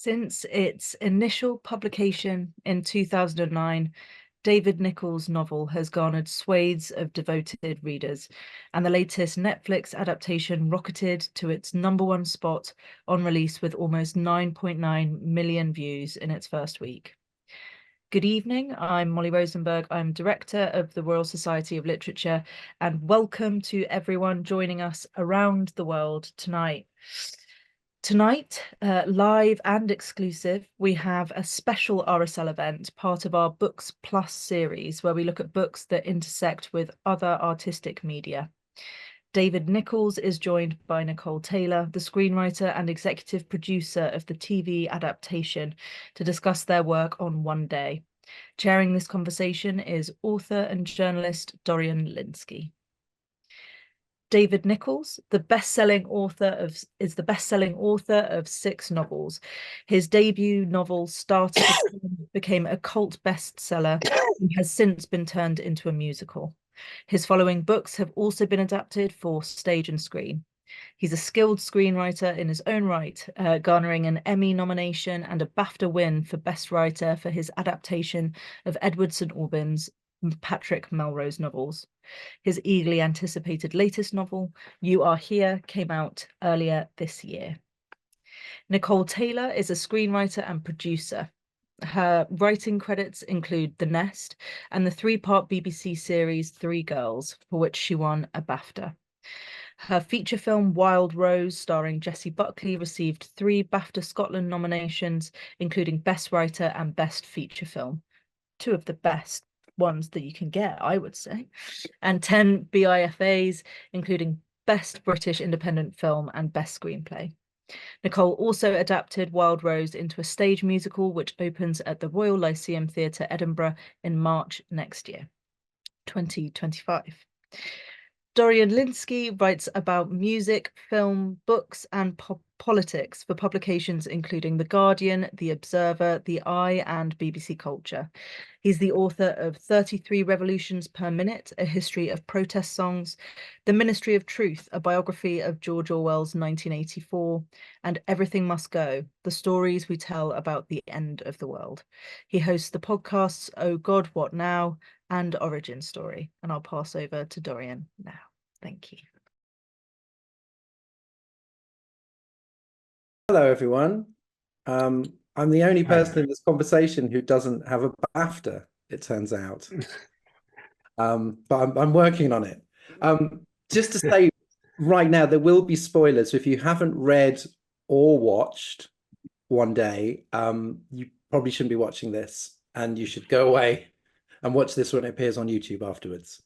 Since its initial publication in 2009, David Nicholls' novel has garnered swathes of devoted readers, and the latest Netflix adaptation rocketed to its #1 spot on release with almost 9.9 million views in its first week. Good evening, I'm Molly Rosenberg. I'm Director of the Royal Society of Literature, and welcome to everyone joining us around the world tonight. Tonight, live and exclusive, we have a special RSL event, part of our Books Plus series, where we look at books that intersect with other artistic media. David Nicholls is joined by Nicole Taylor, the screenwriter and executive producer of the TV adaptation, to discuss their work on One Day. Chairing this conversation is author and journalist Dorian Lynskey. David Nicholls, is the best-selling author of 6 novels. His debut novel, Started, became a cult bestseller and has since been turned into a musical. His following books have also been adapted for stage and screen. He's a skilled screenwriter in his own right, garnering an Emmy nomination and a BAFTA win for Best Writer for his adaptation of Edward St. Aubyn's Patrick Melrose novels. His eagerly anticipated latest novel, You Are Here, came out earlier this year. Nicole Taylor is a screenwriter and producer. Her writing credits include The Nest and the 3-part BBC series 3 Girls, for which she won a BAFTA. Her feature film Wild Rose, starring Jessie Buckley, received 3 BAFTA Scotland nominations, including Best Writer and Best Feature Film. 2 of the best ones that you can get, I would say, and 10 BIFAs, including Best British Independent Film and Best Screenplay. Nicole also adapted Wild Rose into a stage musical, which opens at the Royal Lyceum Theatre, Edinburgh, in March next year, 2025. Dorian Lynskey writes about music, film, books, and politics for publications including The Guardian, The Observer, The Eye, and BBC Culture. He's the author of 33 Revolutions per Minute, a history of protest songs, The Ministry of Truth, a biography of George Orwell's 1984, and Everything Must Go, the stories we tell about the end of the world. He hosts the podcasts Oh God, What Now? And Origin Story. And I'll pass over to Dorian now. Thank you. Hello, everyone. I'm the only person in this conversation who doesn't have a BAFTA, it turns out. But I'm working on it. Just to say right now, there will be spoilers. So if you haven't read or watched One Day, you probably shouldn't be watching this, and you should go away and watch this when it appears on YouTube afterwards.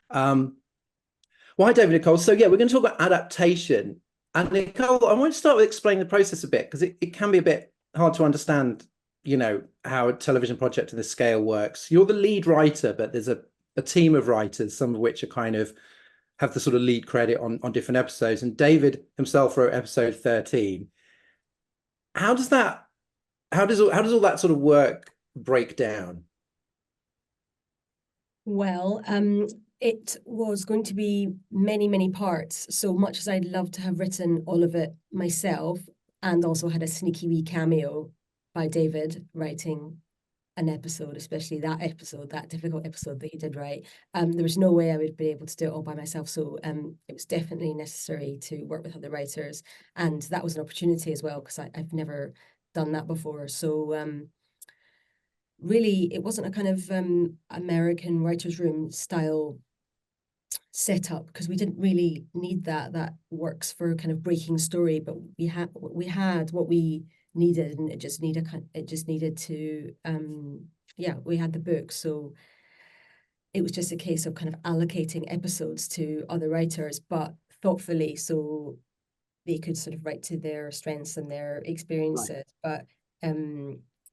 Why David Nicholls? So yeah, we're going to talk about adaptation. And Nicole, I want to start with explaining the process a bit, because it can be a bit hard to understand, you know, how a television project of this scale works. You're the lead writer, but there's a team of writers, some of which are kind of have the sort of lead credit on different episodes. And David himself wrote episode 13. How does all that sort of work break down? Well, it was going to be many, many parts. So much as I'd love to have written all of it myself, and also had a sneaky wee cameo by David writing an episode, especially that difficult episode that he did write, there was no way I would be able to do it all by myself. So it was definitely necessary to work with other writers. And that was an opportunity as well, because I've never done that before. So really, it wasn't a kind of American writer's room style setup, because we didn't really need that works for kind of breaking story, but we had what we needed, and it just needed to we had the book, so it was just a case of kind of allocating episodes to other writers, but thoughtfully, so they could sort of write to their strengths and their experiences. Right. But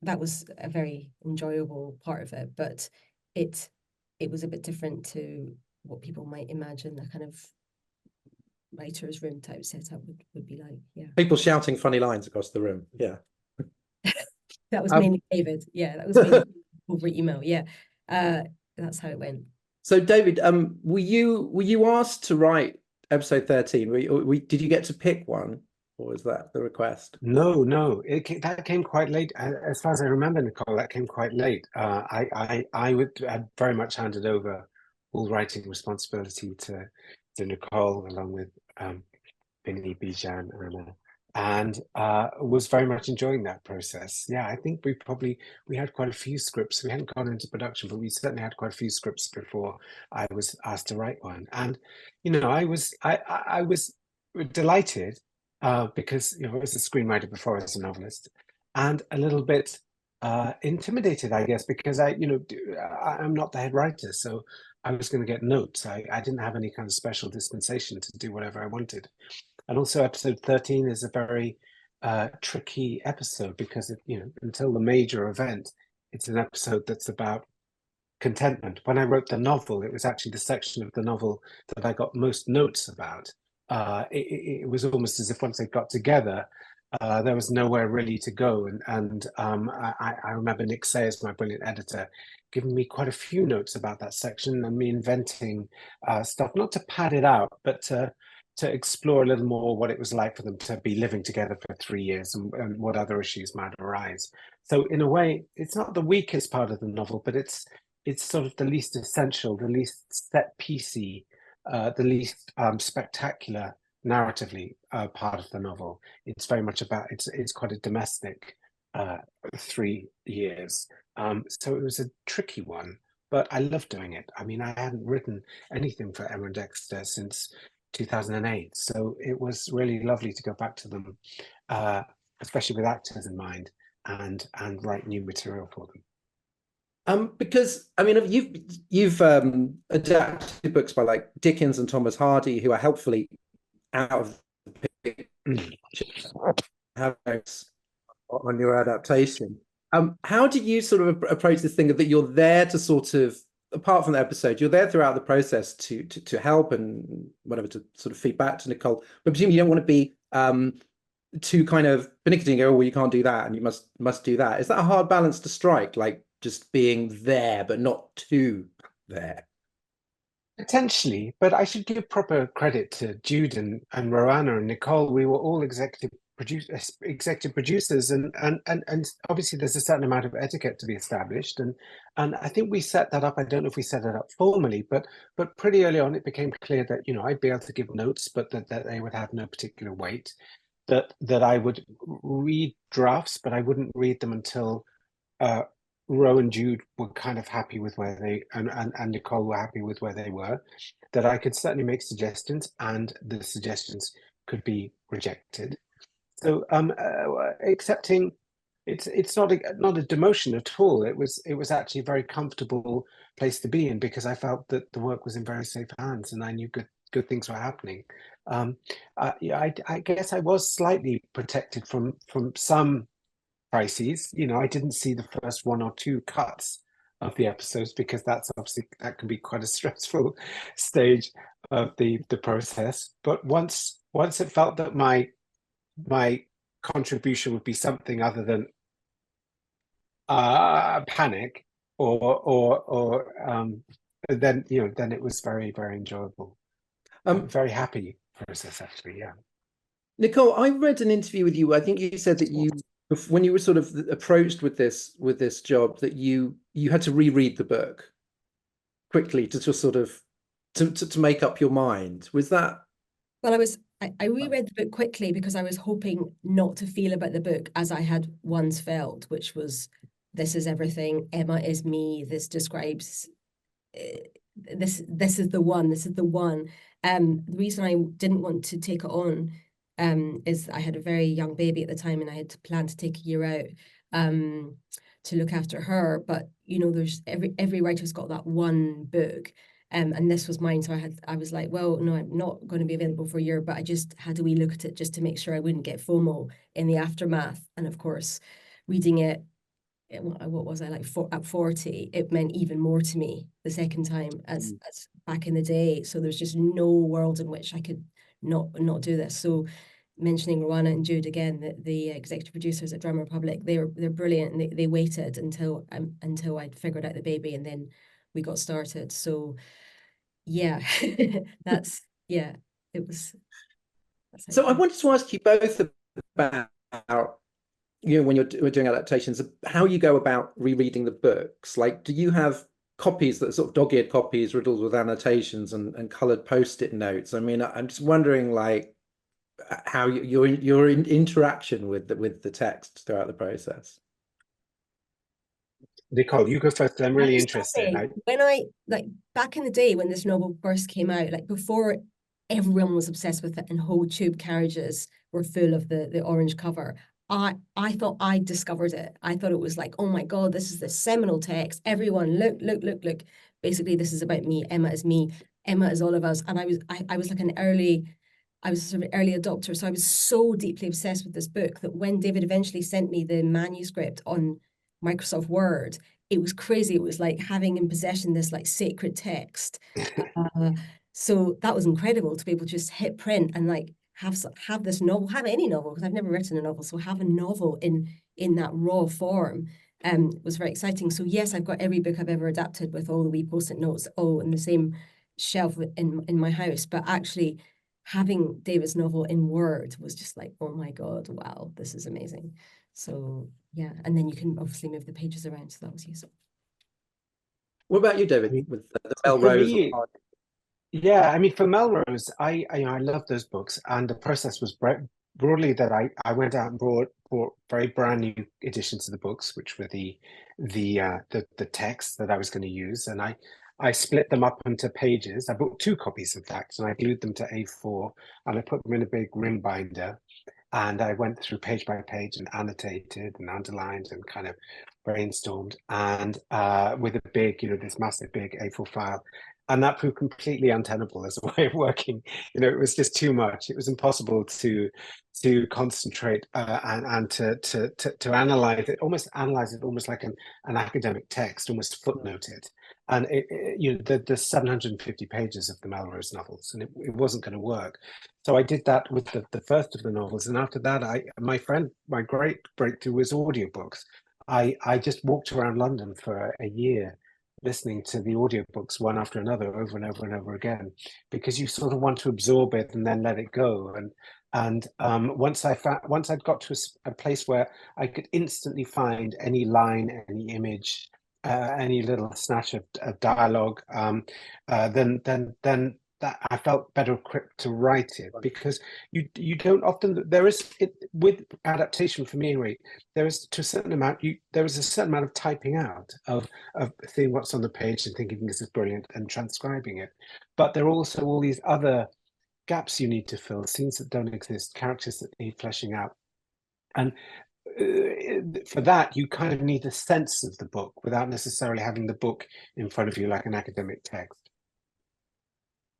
that was a very enjoyable part of it, but it was a bit different to what people might imagine a kind of writer's room type setup would be like. Yeah, people shouting funny lines across the room. Yeah. That was mainly David. Yeah, that was mainly over email. Yeah, that's how it went. So David, were you asked to write episode 13? Did you get to pick one? or was that the request? No, that came quite late. As far as I remember, Nicole, that came quite late. I'd very much handed over all writing responsibility to Nicole, along with Vinny, Bijan, Anna, and was very much enjoying that process. Yeah, I think we had quite a few scripts. We hadn't gone into production, but we certainly had quite a few scripts before I was asked to write one. And I was delighted because I was a screenwriter before I was a novelist, and a little bit intimidated, I guess, because I'm not the head writer, so I was going to get notes. I didn't have any kind of special dispensation to do whatever I wanted. And also episode 13 is a very tricky episode because until the major event, it's an episode that's about contentment. When I wrote the novel, it was actually the section of the novel that I got most notes about. It was almost as if once they got together, there was nowhere really to go. And I remember Nick Sayers, my brilliant editor, giving me quite a few notes about that section and me inventing stuff, not to pad it out, but to explore a little more what it was like for them to be living together for 3 years and what other issues might arise. So in a way, it's not the weakest part of the novel, but it's sort of the least essential, the least set piecey, the least spectacular narratively part of the novel. It's very much about, it's quite a domestic 3 years. So it was a tricky one, but I love doing it. I mean, I hadn't written anything for Emma and Dexter since 2008. So it was really lovely to go back to them, especially with actors in mind, and write new material for them. Because I mean, you've adapted books by like Dickens and Thomas Hardy, who are helpfully out of the picture on your adaptation. How do you sort of approach this thing that you're there to sort of, apart from the episode, you're there throughout the process to help and whatever, to sort of feed back to Nicole, but presumably you don't want to be too kind of pernickety and go, oh, well, you can't do that and you must do that. Is that a hard balance to strike, like just being there but not too there? Potentially, but I should give proper credit to Jude and Roanna and Nicole. We were all executive producers, and obviously there's a certain amount of etiquette to be established, and I think we set that up. I don't know if we set it up formally, but pretty early on it became clear that I'd be able to give notes, but that they would have no particular weight. That I would read drafts, but I wouldn't read them until Ro and Jude were kind of happy with where they and Nicole were happy with where they were. That I could certainly make suggestions, and the suggestions could be rejected. So accepting, it's not a demotion at all. It was actually a very comfortable place to be in, because I felt that the work was in very safe hands, and I knew good things were happening. I guess I was slightly protected from some crises. I didn't see the first 1 or 2 cuts of the episodes, because that can be quite a stressful stage of the process. But once it felt that my contribution would be something other than panic or then it was very, very enjoyable. Very happy process, actually. Yeah. Nicole, I read an interview with you. I think you said that when you were sort of approached with this job, that you had to reread the book quickly to just sort of to make up your mind. Was that? Well, I reread the book quickly because I was hoping not to feel about the book as I had once felt, which was, this is everything, Emma is me, this describes this is the one, this is the one. The reason I didn't want to take it on is I had a very young baby at the time, and I had to plan to take a year out to look after her. But there's every writer's got that one book, and this was mine. So I was like, well, no, I'm not going to be available for a year, but I just had a wee look at it just to make sure I wouldn't get FOMO in the aftermath. And of course, reading it, what was I like at 40, it meant even more to me the second time as back in the day. So there's just no world in which I could not do this. So mentioning Roanna and Jude again, the executive producers at Drama Republic, they're brilliant, and they waited until I'd figured out the baby, and then we got started. So yeah, it was. So I wanted to ask you both about, when you're doing adaptations, how you go about rereading the books. Like, do you have copies that are sort of dog-eared copies riddled with annotations and colored post-it notes? I mean, I'm just wondering, like, how your interaction with the text throughout the process. Nicole, you go first. I'm really interested. When back in the day when this novel first came out, like before everyone was obsessed with it and whole tube carriages were full of the orange cover, I thought I discovered it. I thought it was like, oh my God, this is the seminal text. Everyone, look. Basically, this is about me. Emma is me. Emma is all of us. And I was like I was sort of an early adopter. So I was so deeply obsessed with this book that when David eventually sent me the manuscript on Microsoft Word, it was crazy. It was like having in possession this like sacred text. So that was incredible to be able to just hit print and like have this novel, have any novel, because I've never written a novel. So have a novel in that raw form was very exciting. So yes, I've got every book I've ever adapted with all the wee post-it notes all in the same shelf in my house. But actually having David's novel in Word was just like, oh my God, wow, this is amazing. So yeah, and then you can obviously move the pages around, so that was useful. What about you, David, with the For Melrose? me, yeah, I mean, for Melrose, I love those books, and the process was broadly that I went out and bought very brand new editions of the books, which were the text that I was going to use, and I split them up into pages. I bought 2 copies, in fact, and I glued them to A4, and I put them in a big ring binder, and I went through page by page and annotated and underlined and kind of brainstormed, and with a big, this massive big A4 file. And that proved completely untenable as a way of working. It was just too much. It was impossible to concentrate and to analyze it almost like an academic text, almost footnote it. And there's 750 pages of the Melrose novels, and it wasn't going to work. So I did that with the first of the novels, and after that, my great breakthrough was audiobooks. I just walked around London for a year, listening to the audiobooks one after another, over and over and over again, because you sort of want to absorb it and then let it go. And once I'd got to a place where I could instantly find any line, any image, any little snatch of dialogue, then that I felt better equipped to write it, because you don't often, there is it with adaptation, for me anyway, there is a certain amount of typing out of seeing what's on the page and thinking this is brilliant and transcribing it, but there are also all these other gaps you need to fill, scenes that don't exist, characters that need fleshing out, and for that you kind of need a sense of the book without necessarily having the book in front of you like an academic text.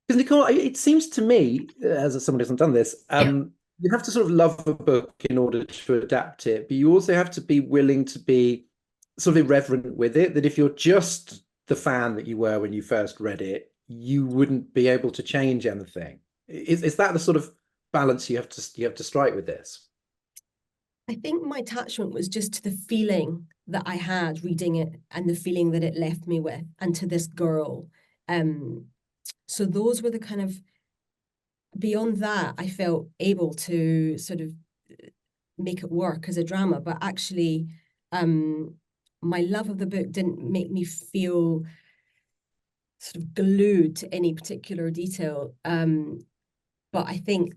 Because Nicole, it seems to me, as someone who hasn't done this, you have to sort of love a book in order to adapt it, but you also have to be willing to be sort of irreverent with it, that if you're just the fan that you were when you first read it, you wouldn't be able to change anything. Is that the sort of balance you have to strike with this? I think my attachment was just to the feeling that I had reading it and the feeling that it left me with, and to this girl. So those were the kind of, beyond that, I felt able to sort of make it work as a drama, but actually my love of the book didn't make me feel sort of glued to any particular detail. But I think,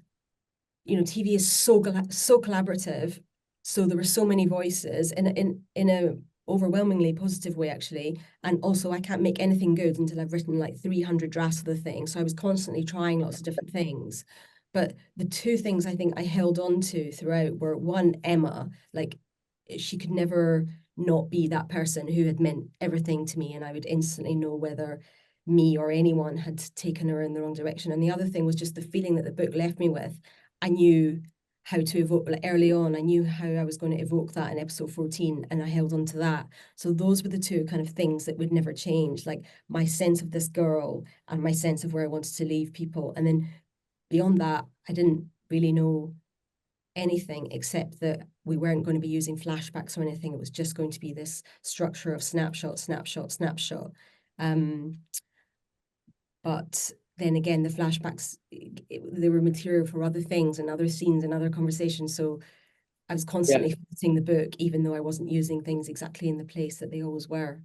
TV is so collaborative. So there were so many voices in a overwhelmingly positive way, actually. And also, I can't make anything good until I've written like 300 drafts of the thing. So I was constantly trying lots of different things. But the 2 things I think I held on to throughout were, one, Emma. Like, she could never not be that person who had meant everything to me, and I would instantly know whether me or anyone had taken her in the wrong direction. And the other thing was just the feeling that the book left me with. I knew how to evoke, like early on, I knew how I was going to evoke that in episode 14, and I held on to that. So those were the 2 kind of things that would never change, like my sense of this girl and my sense of where I wanted to leave people. And then beyond that, I didn't really know anything except that we weren't going to be using flashbacks or anything. It was just going to be this structure of snapshot, snapshot, snapshot. But then again, the flashbacks, they were material for other things and other scenes and other conversations. So I was constantly fixing the book, even though I wasn't using things exactly in the place that they always were.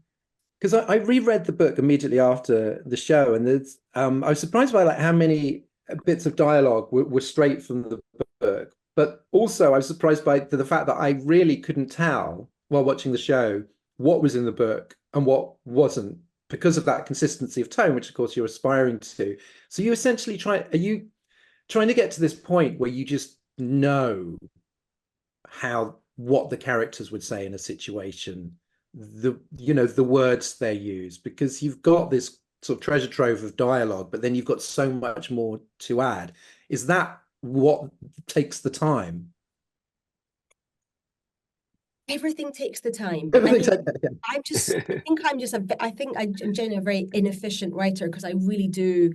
Because I reread the book immediately after the show, and there's I was surprised by like how many bits of dialogue were straight from the book, but also I was surprised by the fact that I really couldn't tell while watching the show what was in the book and what wasn't, because of that consistency of tone, which of course you're aspiring to. So you essentially are you trying to get to this point where you just know what the characters would say in a situation, the words they use, because you've got this sort of treasure trove of dialogue, but then you've got so much more to add. Is that what takes the time? Everything takes the time. I think I'm generally a very inefficient writer, because I really do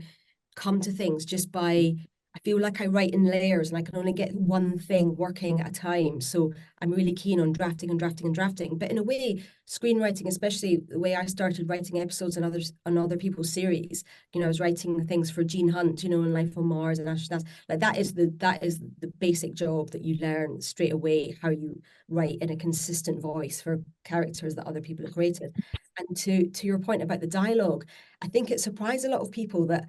come to things just by, I feel like I write in layers and I can only get one thing working at a time. So I'm really keen on drafting and drafting and drafting. But in a way, screenwriting, especially the way I started writing episodes on other people's series, I was writing things for Gene Hunt, in Life on Mars and Astronauts. Like that is the basic job that you learn straight away, how you write in a consistent voice for characters that other people have created. And to your point about the dialogue, I think it surprised a lot of people that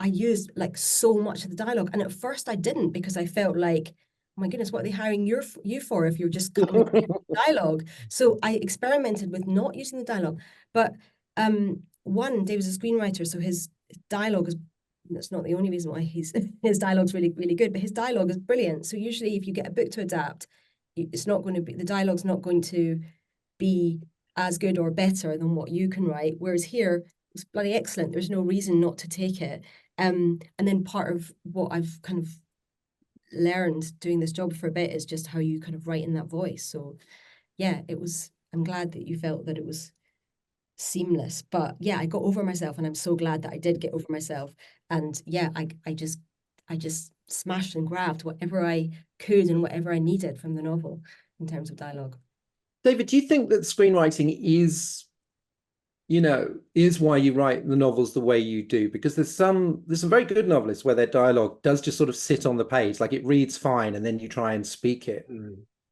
I used like so much of the dialogue. And at first I didn't, because I felt like, oh my goodness, what are they hiring you for if you're just coming up with dialogue? So I experimented with not using the dialogue. But David's a screenwriter, so his dialogue is, that's not the only reason why his dialogue's really, really good, but his dialogue is brilliant. So usually if you get a book to adapt, it's not going to be, the dialogue's not going to be as good or better than what you can write. Whereas here, it's bloody excellent. There's no reason not to take it. And then part of what I've kind of learned doing this job for a bit is just how you kind of write in that voice. So yeah, I'm glad that you felt that it was seamless. But yeah, I got over myself, and I'm so glad that I did get over myself. And yeah, I just smashed and grabbed whatever I could and whatever I needed from the novel in terms of dialogue. David, do you think that screenwriting is why you write the novels the way you do? Because there's some very good novelists where their dialogue does just sort of sit on the page, like it reads fine, and then you try and speak it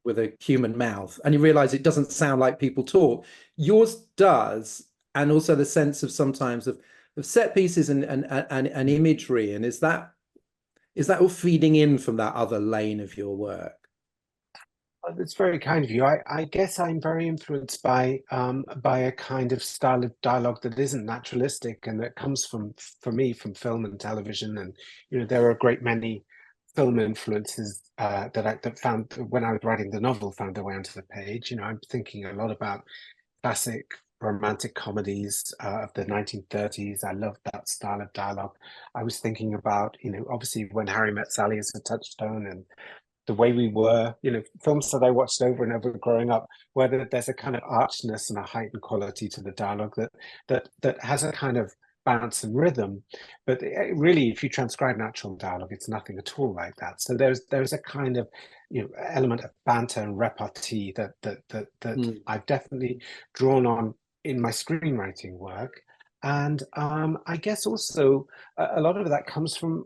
with a human mouth, and you realize it doesn't sound like people talk. Yours does, and also the sense of sometimes of set pieces and imagery. And is that all feeding in from that other lane of your work? That's very kind of you. I guess I'm very influenced by a kind of style of dialogue that isn't naturalistic, and that comes for me from film and television. And there are a great many film influences that found, when I was writing the novel, found their way onto the page. I'm thinking a lot about classic romantic comedies of the 1930s. I loved that style of dialogue. I was thinking about, obviously When Harry Met Sally is a touchstone, and The Way We Were, films that I watched over and over growing up, where there's a kind of archness and a heightened quality to the dialogue that has a kind of bounce and rhythm. But really, if you transcribe natural dialogue, it's nothing at all like that. So there's a kind of element of banter and repartee that I've definitely drawn on in my screenwriting work. And I guess also a lot of that comes from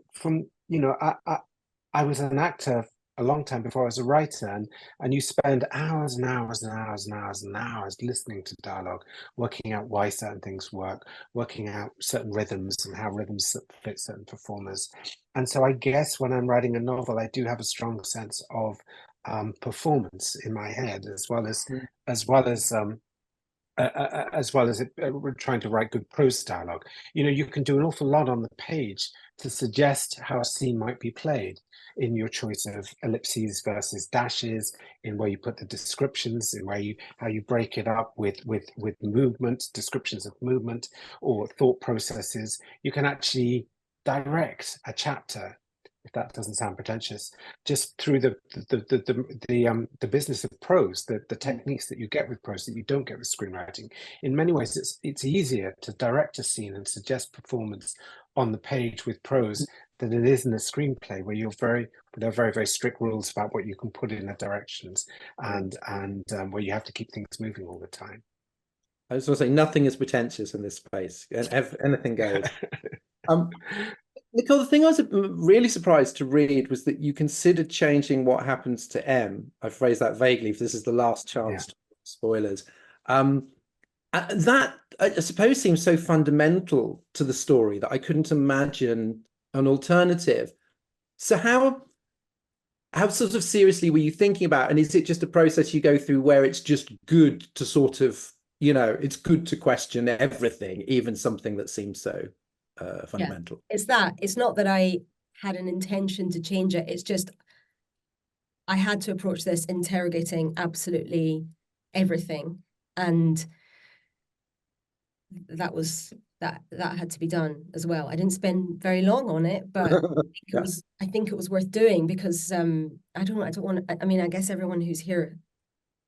I was an actor a long time before I was a writer, and you spend hours and hours and hours and hours and hours listening to dialogue, working out why certain things work, working out certain rhythms and how rhythms fit certain performers. And so I guess when I'm writing a novel, I do have a strong sense of performance in my head, as well as we're trying to write good prose dialogue. You can do an awful lot on the page to suggest how a scene might be played, in your choice of ellipses versus dashes, in where you put the descriptions, in how you break it up with movement, descriptions of movement or thought processes. You can actually direct a chapter, if that doesn't sound pretentious, just through the business of prose, the techniques that you get with prose that you don't get with screenwriting. In many ways, it's easier to direct a scene and suggest performance on the page with prose than it is in a screenplay, where there are very, very strict rules about what you can put in the directions, and where you have to keep things moving all the time. I was going to say, nothing is pretentious in this space, and anything goes. Nicole, the thing I was really surprised to read was that you considered changing what happens to M. I phrase that vaguely, if this is the last Yeah. chance to spoilers. That I suppose seems so fundamental to the story that I couldn't imagine an alternative. So how sort of seriously were you thinking about, and is it just a process you go through where it's just good to sort of, it's good to question everything, even something that seems so fundamental? It's not that I had an intention to change it. It's just I had to approach this interrogating absolutely everything, and that had to be done as well. I didn't spend very long on it, but I think it was worth doing because I mean, I guess everyone who's here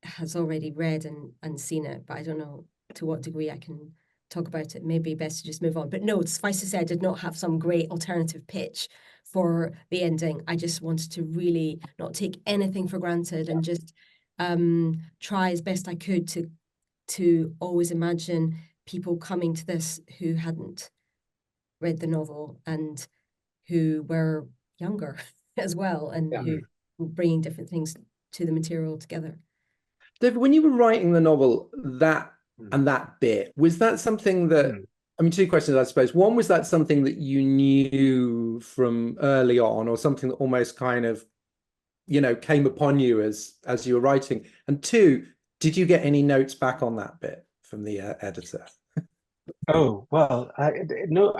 has already read and seen it, but I don't know to what degree I can talk about it. Maybe best to just move on. But no, suffice to say, I did not have some great alternative pitch for the ending. I just wanted to really not take anything for granted and just try as best I could to always imagine people coming to this who hadn't read the novel and who were younger as well, and who were bringing different things to the material together. David, when you were writing the novel, that bit, was that something that, I mean, two questions, I suppose. One, was that something that you knew from early on, or something that almost kind of, came upon you as you were writing? And two, did you get any notes back on that bit from the editor? Oh well, no.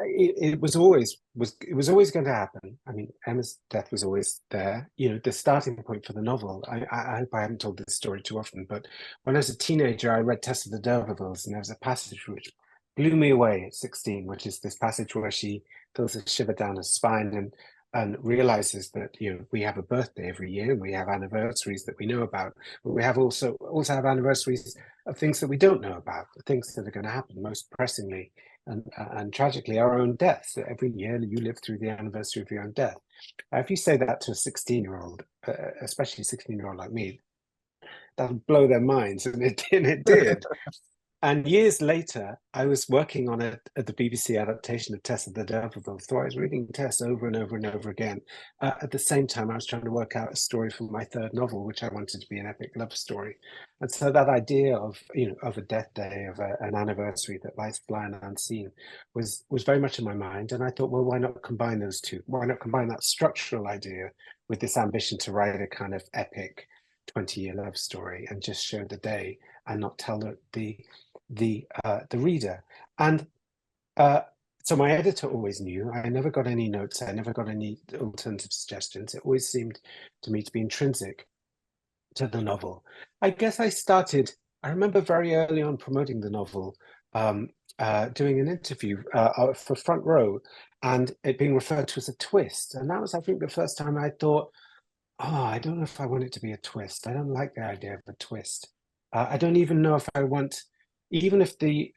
It was always going to happen. I mean, Emma's death was always there. The starting point for the novel. I hope I haven't told this story too often, but when I was a teenager, I read Tess of the D'Urbervilles, and there was a passage which blew me away at 16, which is this passage where she feels a shiver down her spine and realizes that we have a birthday every year and we have anniversaries that we know about, but we have also have anniversaries of things that we don't know about, things that are going to happen, most pressingly and tragically, our own deaths. Every year you live through the anniversary of your own death. If you say that to a 16-year-old, especially a 16-year-old like me, that'll blow their minds, and it did. And years later, I was working on the BBC adaptation of Tess of the D'Urbervilles. So I was reading Tess over and over and over again. At the same time, I was trying to work out a story for my third novel, which I wanted to be an epic love story. And so that idea of a death day, of an anniversary that lies blind and unseen, was very much in my mind. And I thought, well, why not combine those two? Why not combine that structural idea with this ambition to write a kind of epic 20-year love story and just show the day and not tell the reader? And so my editor always knew. I never got any notes. I never got any alternative suggestions. It always seemed to me to be intrinsic to the novel. I guess I remember very early on promoting the novel, doing an interview for Front Row, and it being referred to as a twist. And that was, I think, the first time I thought, I don't know if I want it to be a twist. I don't like the idea of a twist. I don't even know if I want, even if the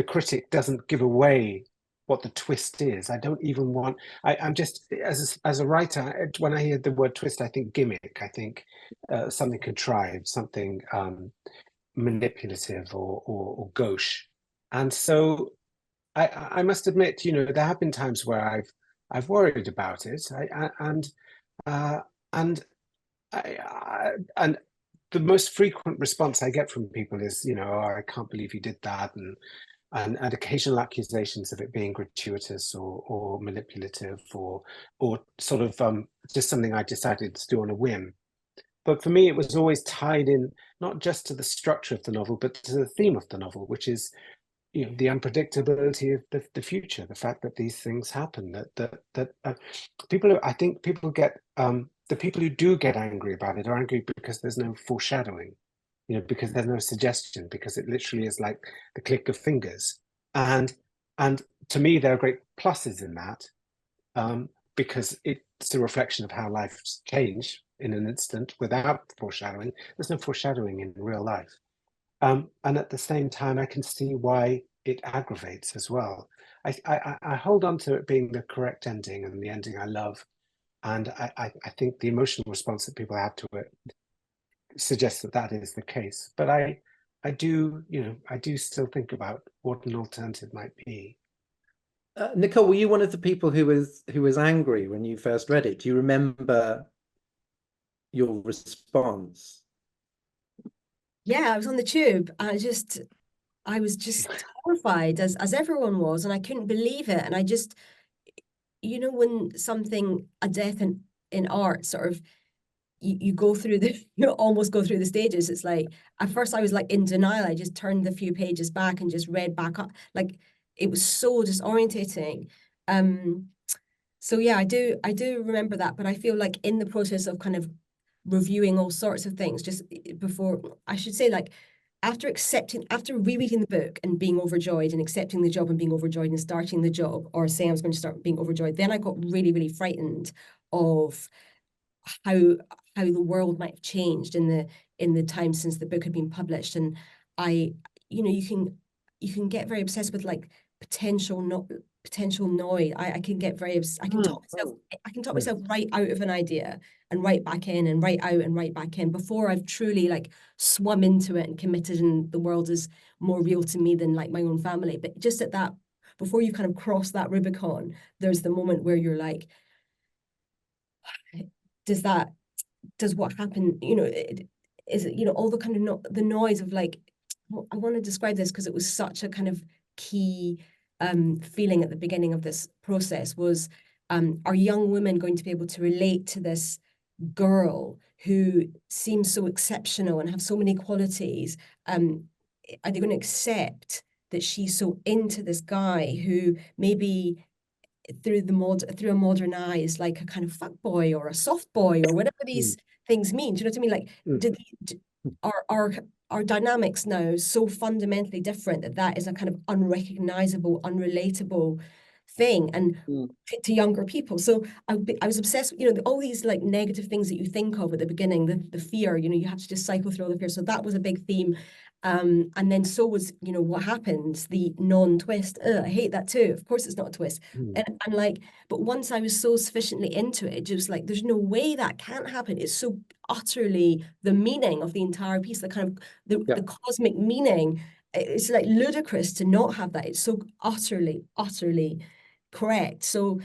critic doesn't give away what the twist is, I don't even want. I'm just, as a writer, when I hear the word twist, I think gimmick. I think something contrived, something manipulative or gauche. And so I must admit, there have been times where I've worried about it. And the most frequent response I get from people is, I can't believe you did that, and occasional accusations of it being gratuitous or manipulative or sort of just something I decided to do on a whim. But for me, it was always tied in not just to the structure of the novel, but to the theme of the novel, which is the unpredictability of the future, the fact that these things happen, that people, I think people get, the people who do get angry about it are angry because there's no foreshadowing, because there's no suggestion, because it literally is like the click of fingers. And to me, there are great pluses in that, because it's a reflection of how lives change in an instant without foreshadowing. There's no foreshadowing in real life. And at the same time, I can see why it aggravates as well. I hold on to it being the correct ending and the ending I love. And I think the emotional response that people have to it suggests that is the case. But I do still think about what an alternative might be. Nicole, were you one of the people who was angry when you first read it? Do you remember your response? Yeah, I was on the tube. I was just horrified, as everyone was, and I couldn't believe it. And I just, when something, a death in art, sort of, you go through you almost go through the stages. It's like, at first I was like in denial. I just turned a few pages back and just read back up. Like, it was so disorientating. So yeah, I do remember that, but I feel like in the process of kind of reviewing all sorts of things, just before, I should say, like, after rereading the book and being overjoyed and accepting the job and being overjoyed and starting the job, or saying I was going to start being overjoyed, then I got really, really frightened of how the world might have changed in the time since the book had been published. And I, you can get very obsessed with like potential noise. I can get very I can talk myself right out of an idea and right back in and right out and right back in before I've truly like swum into it and committed, and the world is more real to me than like my own family. But just at that, before you kind of cross that Rubicon, there's the moment where you're like, does what happened, is it, all the kind of the noise of like, I want to describe this because it was such a kind of key feeling at the beginning of this process was, are young women going to be able to relate to this girl who seems so exceptional and have so many qualities? Are they going to accept that she's so into this guy who maybe through a modern eye is like a kind of fuck boy or a soft boy or whatever these things mean? Do you know what I mean? Like, are dynamics now so fundamentally different that is a kind of unrecognizable, unrelatable thing, and to younger people? So I was obsessed with, all these like negative things that you think of at the beginning, the fear, you have to just cycle through all the fear. So that was a big theme. And then so was, what happens, the non-twist. I hate that too. Of course it's not a twist. And like, but once I was so sufficiently into it, just like, there's no way that can't happen. It's so utterly the meaning of the entire piece, the kind of the cosmic meaning. It's like ludicrous to not have that. It's so utterly, utterly correct. So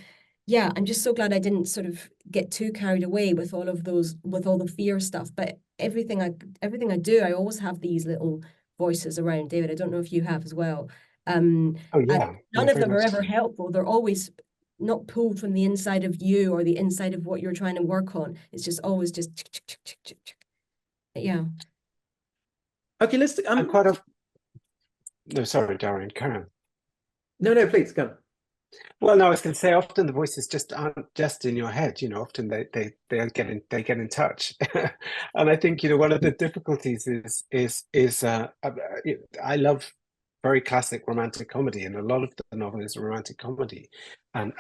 yeah, I'm just so glad I didn't sort of get too carried away with all of those, with all the fear stuff. But everything I do, I always have these little voices around. David, I don't know if you have as well. Oh And yeah, none yeah, of very them are much ever so. helpful. They're always not pulled from the inside of you or the inside of what you're trying to work on. It's just always just yeah. Okay, let's. I'm quite a no, sorry, Dorian, carry on. No, please go. Well, no, I was going to say often the voices just aren't just in your head. Often they get in touch, and I think one of the difficulties is I love very classic romantic comedy, and a lot of the novel is a romantic comedy, and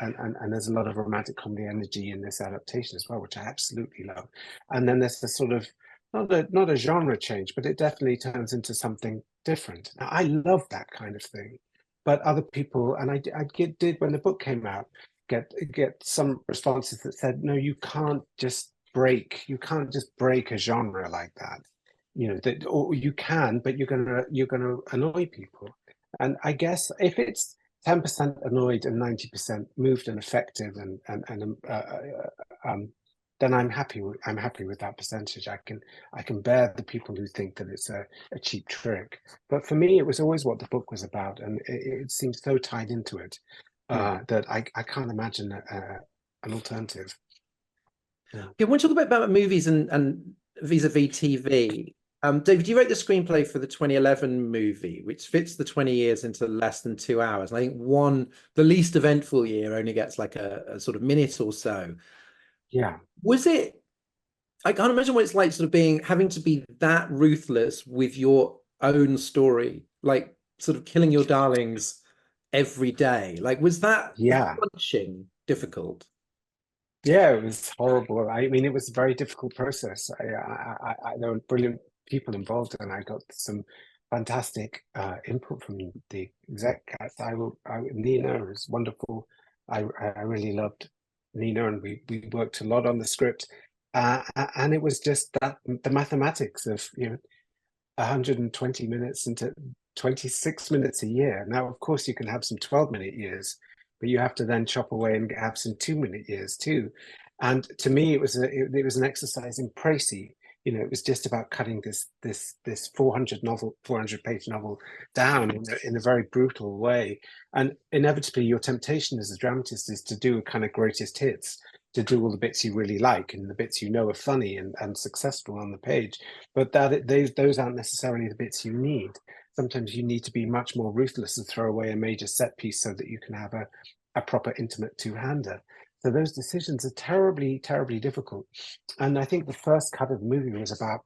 there's a lot of romantic comedy energy in this adaptation as well, which I absolutely love. And then there's this sort of not a genre change, but it definitely turns into something different. Now, I love that kind of thing. But other people, and I did when the book came out, get some responses that said, no, you can't just break a genre like that. That, or you can, but you're gonna annoy people. And I guess if it's 10% annoyed and 90% moved and effective, then I'm happy with that percentage. I can bear the people who think that it's a cheap trick. But for me, it was always what the book was about, and it seems so tied into it that I can't imagine an alternative. Yeah, I want to talk about movies and vis-a-vis TV. David, you wrote the screenplay for the 2011 movie, which fits the 20 years into less than 2 hours. And I think the least eventful year only gets like a sort of minute or so. Yeah. Was it, I can't imagine what it's like sort of having to be that ruthless with your own story, like sort of killing your darlings every day. Like, was that punching difficult? Yeah, it was horrible. I mean, it was a very difficult process. There were brilliant people involved, and I got some fantastic input from the exec cast. Nina was wonderful. I really loved Nina, and we worked a lot on the script. And it was just that the mathematics of 120 minutes into 26 minutes a year. Now, of course, you can have some 12-minute years, but you have to then chop away and have some 2-minute years too. And to me, it was an exercise in précis. You know, it was just about cutting this 400-page novel down in a very brutal way. And inevitably, your temptation as a dramatist is to do a kind of greatest hits, to do all the bits you really like and the bits you know are funny and successful on the page. But those aren't necessarily the bits you need. Sometimes you need to be much more ruthless and throw away a major set piece so that you can have a proper intimate two-hander. So those decisions are terribly, terribly difficult. And I think the first cut of the movie was about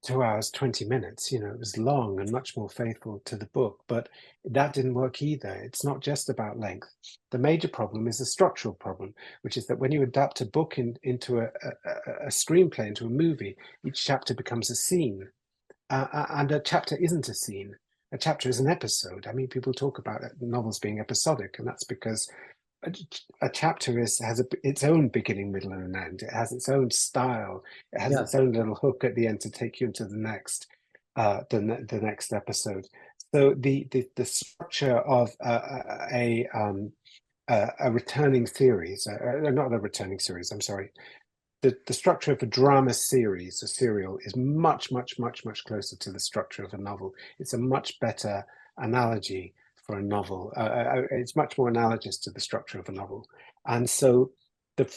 2 hours, 20 minutes. You know, it was long and much more faithful to the book, but that didn't work either. It's not just about length. The major problem is a structural problem, which is that when you adapt a book into a screenplay, into a movie, each chapter becomes a scene. And a chapter isn't a scene. A chapter is an episode. I mean, people talk about novels being episodic, and that's because a chapter has its own beginning, middle, and an end. It has its own style. It has its own little hook at the end to take you into the next episode. So the structure of a returning series, not a returning series, I'm sorry. The structure of a drama series, a serial, is much, much, much, much closer to the structure of a novel. It's a much better analogy for a novel. It's much more analogous to the structure of a novel. And so the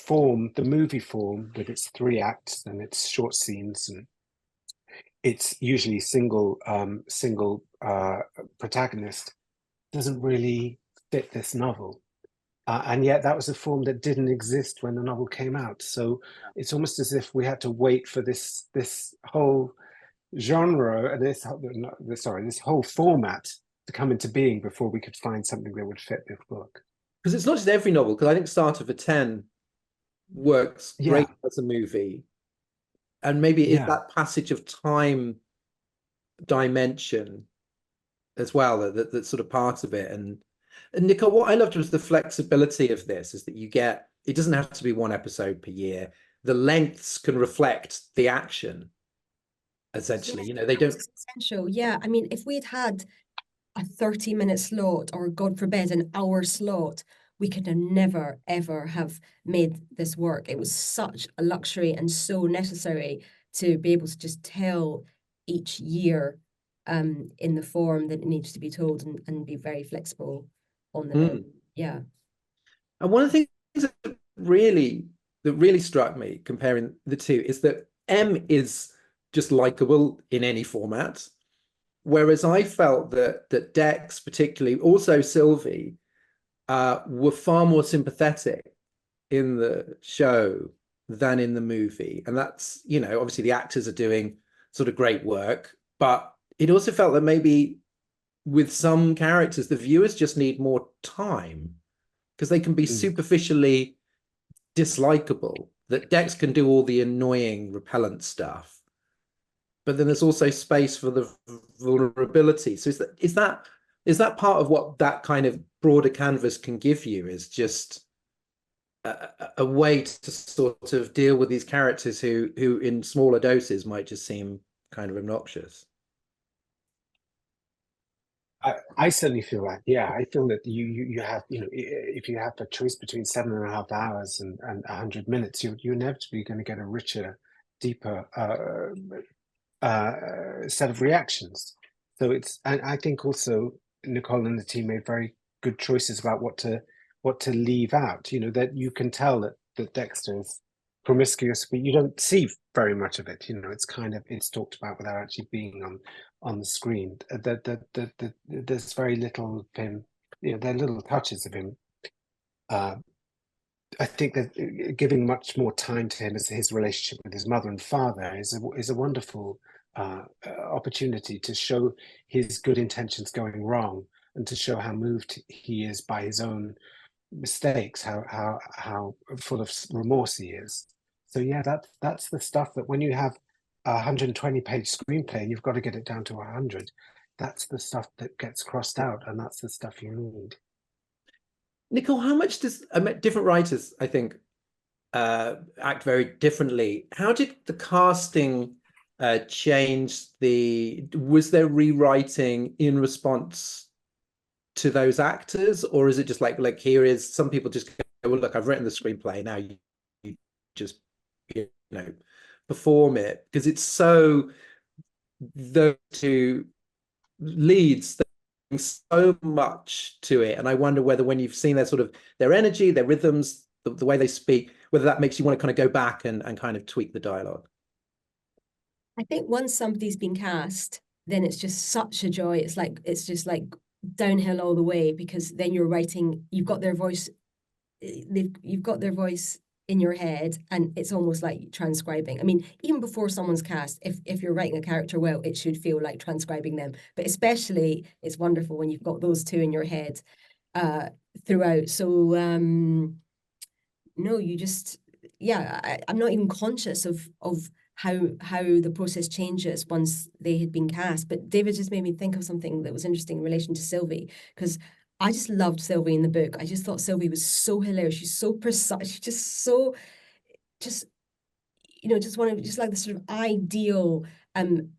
movie form with its 3 acts and its short scenes, and it's usually single protagonist, doesn't really fit this novel. And yet that was a form that didn't exist when the novel came out. So it's almost as if we had to wait for this whole genre and this whole format to come into being before we could find something that would fit this book. Because it's not just every novel, because I think Starter for 10 works great as a movie. And maybe it's that passage of time dimension as well, that's sort of part of it. And Nicole, what I loved was the flexibility of this, is that it doesn't have to be 1 episode per year. The lengths can reflect the action, essentially. You know, they don't. Essential, yeah. I mean, if we'd had a 30-minute slot, or God forbid, an hour slot, we could have never, ever have made this work. It was such a luxury and so necessary to be able to just tell each year in the form that it needs to be told, and be very flexible on the note. Yeah. And one of the things that really struck me comparing the two is that M is just likable in any format, whereas I felt that Dex, particularly, also Sylvie, were far more sympathetic in the show than in the movie. And that's, you know, obviously the actors are doing sort of great work, but it also felt that maybe with some characters, the viewers just need more time, because they can be superficially dislikable. That Dex can do all the annoying, repellent stuff, but then there's also space for the vulnerability. So is that part of what that kind of broader canvas can give you, is just a way to sort of deal with these characters who in smaller doses might just seem kind of obnoxious? I certainly feel that. Yeah, I feel that you have, you know, if you have a choice between 7.5 hours and 100 minutes, you're inevitably going to get a richer, deeper set of reactions. So and I think also Nicole and the team made very good choices about what to leave out. You know, that you can tell that Dexter is promiscuous, but you don't see very much of it. You know, it's talked about without actually being on the screen. There's very little of him. You know, there are little touches of him. I think that giving much more time to him as his relationship with his mother and father is a wonderful opportunity to show his good intentions going wrong, and to show how moved he is by his own mistakes, how full of remorse he is. So yeah, that's the stuff that when you have a 120-page screenplay and you've got to get it down to 100, that's the stuff that gets crossed out, and that's the stuff you need. Nicole, how much does different writers, I think, act very differently? How did the casting change? Was there rewriting in response to those actors, or is it just like here is some people just go, well, look, I've written the screenplay, now you just, you know, perform it, because it's so, those two leads so much to it, and I wonder whether when you've seen their sort of their energy, their rhythms, the way they speak, whether that makes you want to kind of go back and kind of tweak the dialogue. I think once somebody's been cast, then it's just such a joy. It's just like downhill all the way, because then you're writing, you've got their voice, you've got their voice in your head, and it's almost like transcribing. I mean, even before someone's cast, if you're writing a character well, it should feel like transcribing them. But especially, it's wonderful when you've got those two in your head throughout. So no, you just, yeah, I'm not even conscious of how the process changes once they had been cast. But David just made me think of something that was interesting in relation to Sylvie, because I just loved Sylvie in the book. I just thought Sylvie was so hilarious. She's so precise. She's just so, just, you know, just like the sort of ideal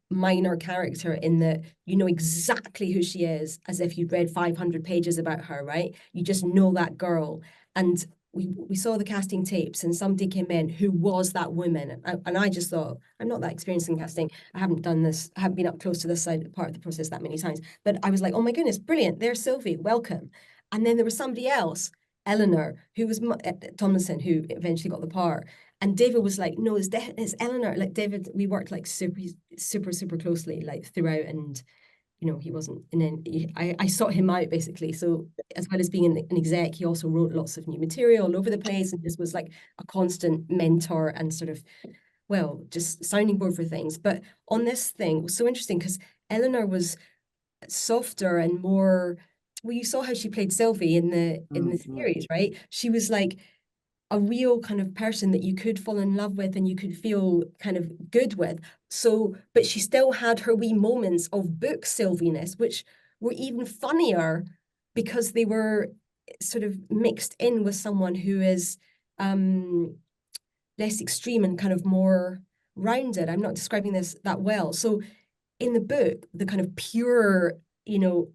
minor character, in that you know exactly who she is, as if you'd read 500 pages about her, right? You just know that girl. And we saw the casting tapes, and somebody came in who was that woman, and I just thought, I'm not that experienced in casting. I haven't done this. I haven't been up close to this side part of the process that many times. But I was like, oh my goodness, brilliant! There's Sylvie, welcome. And then there was somebody else, Eleanor, who was Tomlinson, who eventually got the part. And David was like, no, it's Eleanor. Like David, we worked like super closely, like throughout, and you know, he wasn't in any, I sought him out basically. So as well as being an exec, he also wrote lots of new material all over the place, and just was like a constant mentor and sort of, well, just sounding board for things. But on this thing, it was so interesting because Eleanor was softer and more, well, you saw how she played Sylvie in the series, right? She was like a real kind of person that you could fall in love with and you could feel kind of good with. So, but she still had her wee moments of book Sylviness, which were even funnier because they were sort of mixed in with someone who is less extreme and kind of more rounded. I'm not describing this that well. So in the book, the kind of pure, you know,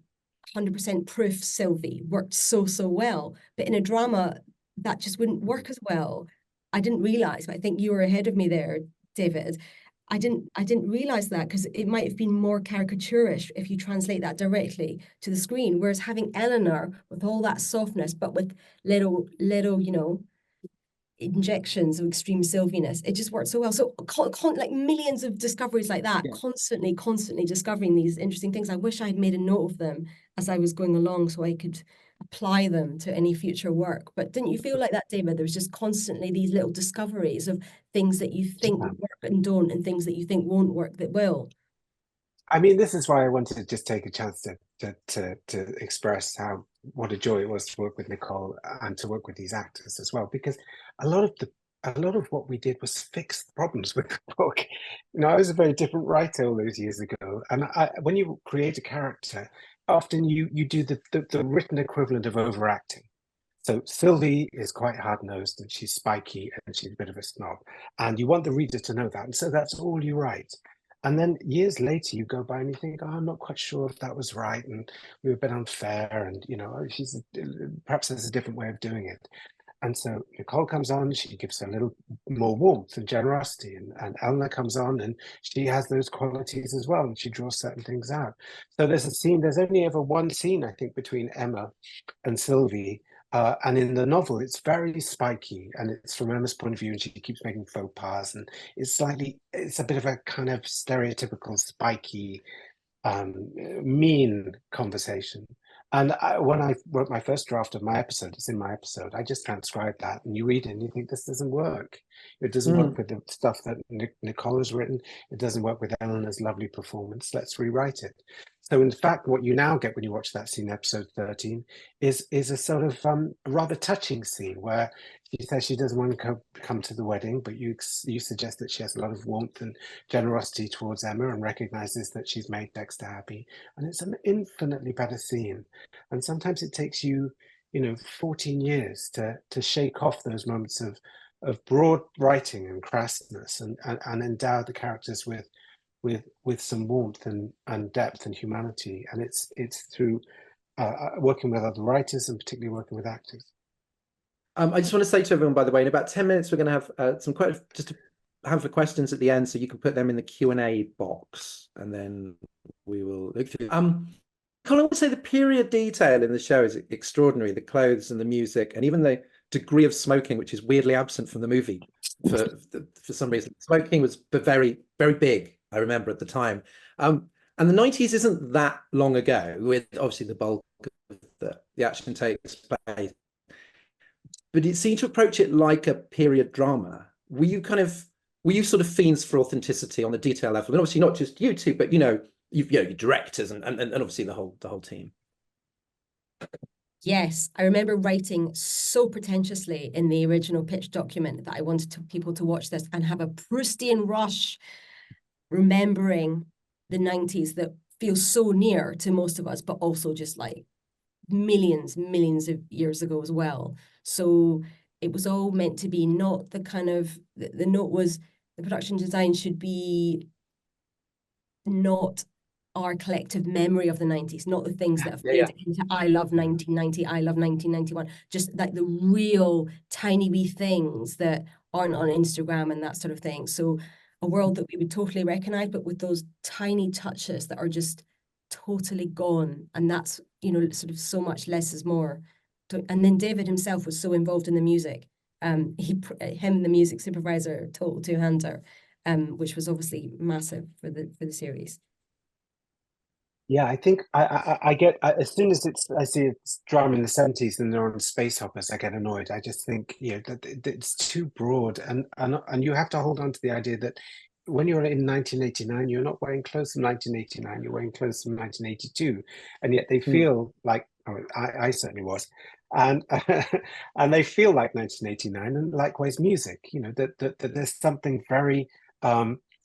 100% proof Sylvie worked so well. But in a drama, that just wouldn't work as well. I didn't realize, but I think you were ahead of me there, David. I didn't realize that, because it might have been more caricaturish if you translate that directly to the screen. Whereas having Eleanor with all that softness, but with little, you know, injections of extreme Sylviness, it just worked so well. So like millions of discoveries like that, Yeah. constantly discovering these interesting things. I wish I had made a note of them as I was going along so I could apply them to any future work. But didn't you feel like that, David? There was just constantly these little discoveries of things that you think would work and don't, and things that you think won't work that will. I mean, this is why I wanted to just take a chance to express what a joy it was to work with Nicole and to work with these actors as well, because a lot of what we did was fix the problems with the book. You know, I was a very different writer all those years ago, and when you create a character, often you do the written equivalent of overacting. So Sylvie is quite hard-nosed and she's spiky and she's a bit of a snob, and you want the reader to know that, and so that's all you write. And then years later, you go by and you think, oh, I'm not quite sure if that was right, and we were a bit unfair, and you know, perhaps there's a different way of doing it. And so Nicole comes on, she gives a little more warmth and generosity, and Eleanor comes on and she has those qualities as well, and she draws certain things out. So there's only ever one scene, I think, between Emma and Sylvie. And in the novel, it's very spiky, and it's from Emma's point of view, and she keeps making faux pas, and it's a bit of a kind of stereotypical spiky, mean conversation. And when I wrote my first draft of my episode, it's in my episode, I just transcribed that, and you read it and you think, this doesn't work. It doesn't work with the stuff that Nicole has written. It doesn't work with Eleanor's lovely performance. Let's rewrite it. So in fact, what you now get when you watch that scene, episode 13, is a sort of rather touching scene where she says she doesn't want to come to the wedding, but you suggest that she has a lot of warmth and generosity towards Emma and recognizes that she's made Dexter happy. And it's an infinitely better scene. And sometimes it takes you, 14 years to shake off those moments of broad writing and crassness and endow the characters with some warmth and depth and humanity. And it's through working with other writers and particularly working with actors. I just want to say to everyone, by the way, in about 10 minutes, we're going to have just a handful of questions at the end, so you can put them in the Q&A box, and then we will look through. Colin, I would say the period detail in the show is extraordinary. The clothes and the music, and even the degree of smoking, which is weirdly absent from the movie for some reason. Smoking was very, very big, I remember at the time. And the 90s isn't that long ago, with obviously the bulk of the action takes place. But it seemed to approach it like a period drama. Were you sort of fiends for authenticity on the detail level? And obviously not just you two, but your directors and obviously the whole team. Yes, I remember writing so pretentiously in the original pitch document that I wanted people to watch this and have a Proustian rush, remembering the 90s that feels so near to most of us, but also just like millions of years ago as well. So it was all meant to be not the kind of, the note was the production design should be not our collective memory of the 90s, not the things that have made it into I love 1990, I love 1991, just like the real tiny wee things that aren't on Instagram and that sort of thing. So a world that we would totally recognize, but with those tiny touches that are just totally gone. And that's, sort of so much less is more. And then David himself was so involved in the music. Him, the music supervisor, total two-hander, which was obviously massive for the series. Yeah, I think I get, as soon as I see it's drama in the 70s and they're on space hoppers, I get annoyed. I just think, that it's too broad, and you have to hold on to the idea that when you're in 1989, you're not wearing clothes from 1989, you're wearing clothes from 1982, and yet they feel like, I certainly was, and and they feel like 1989, and likewise music, that there's something very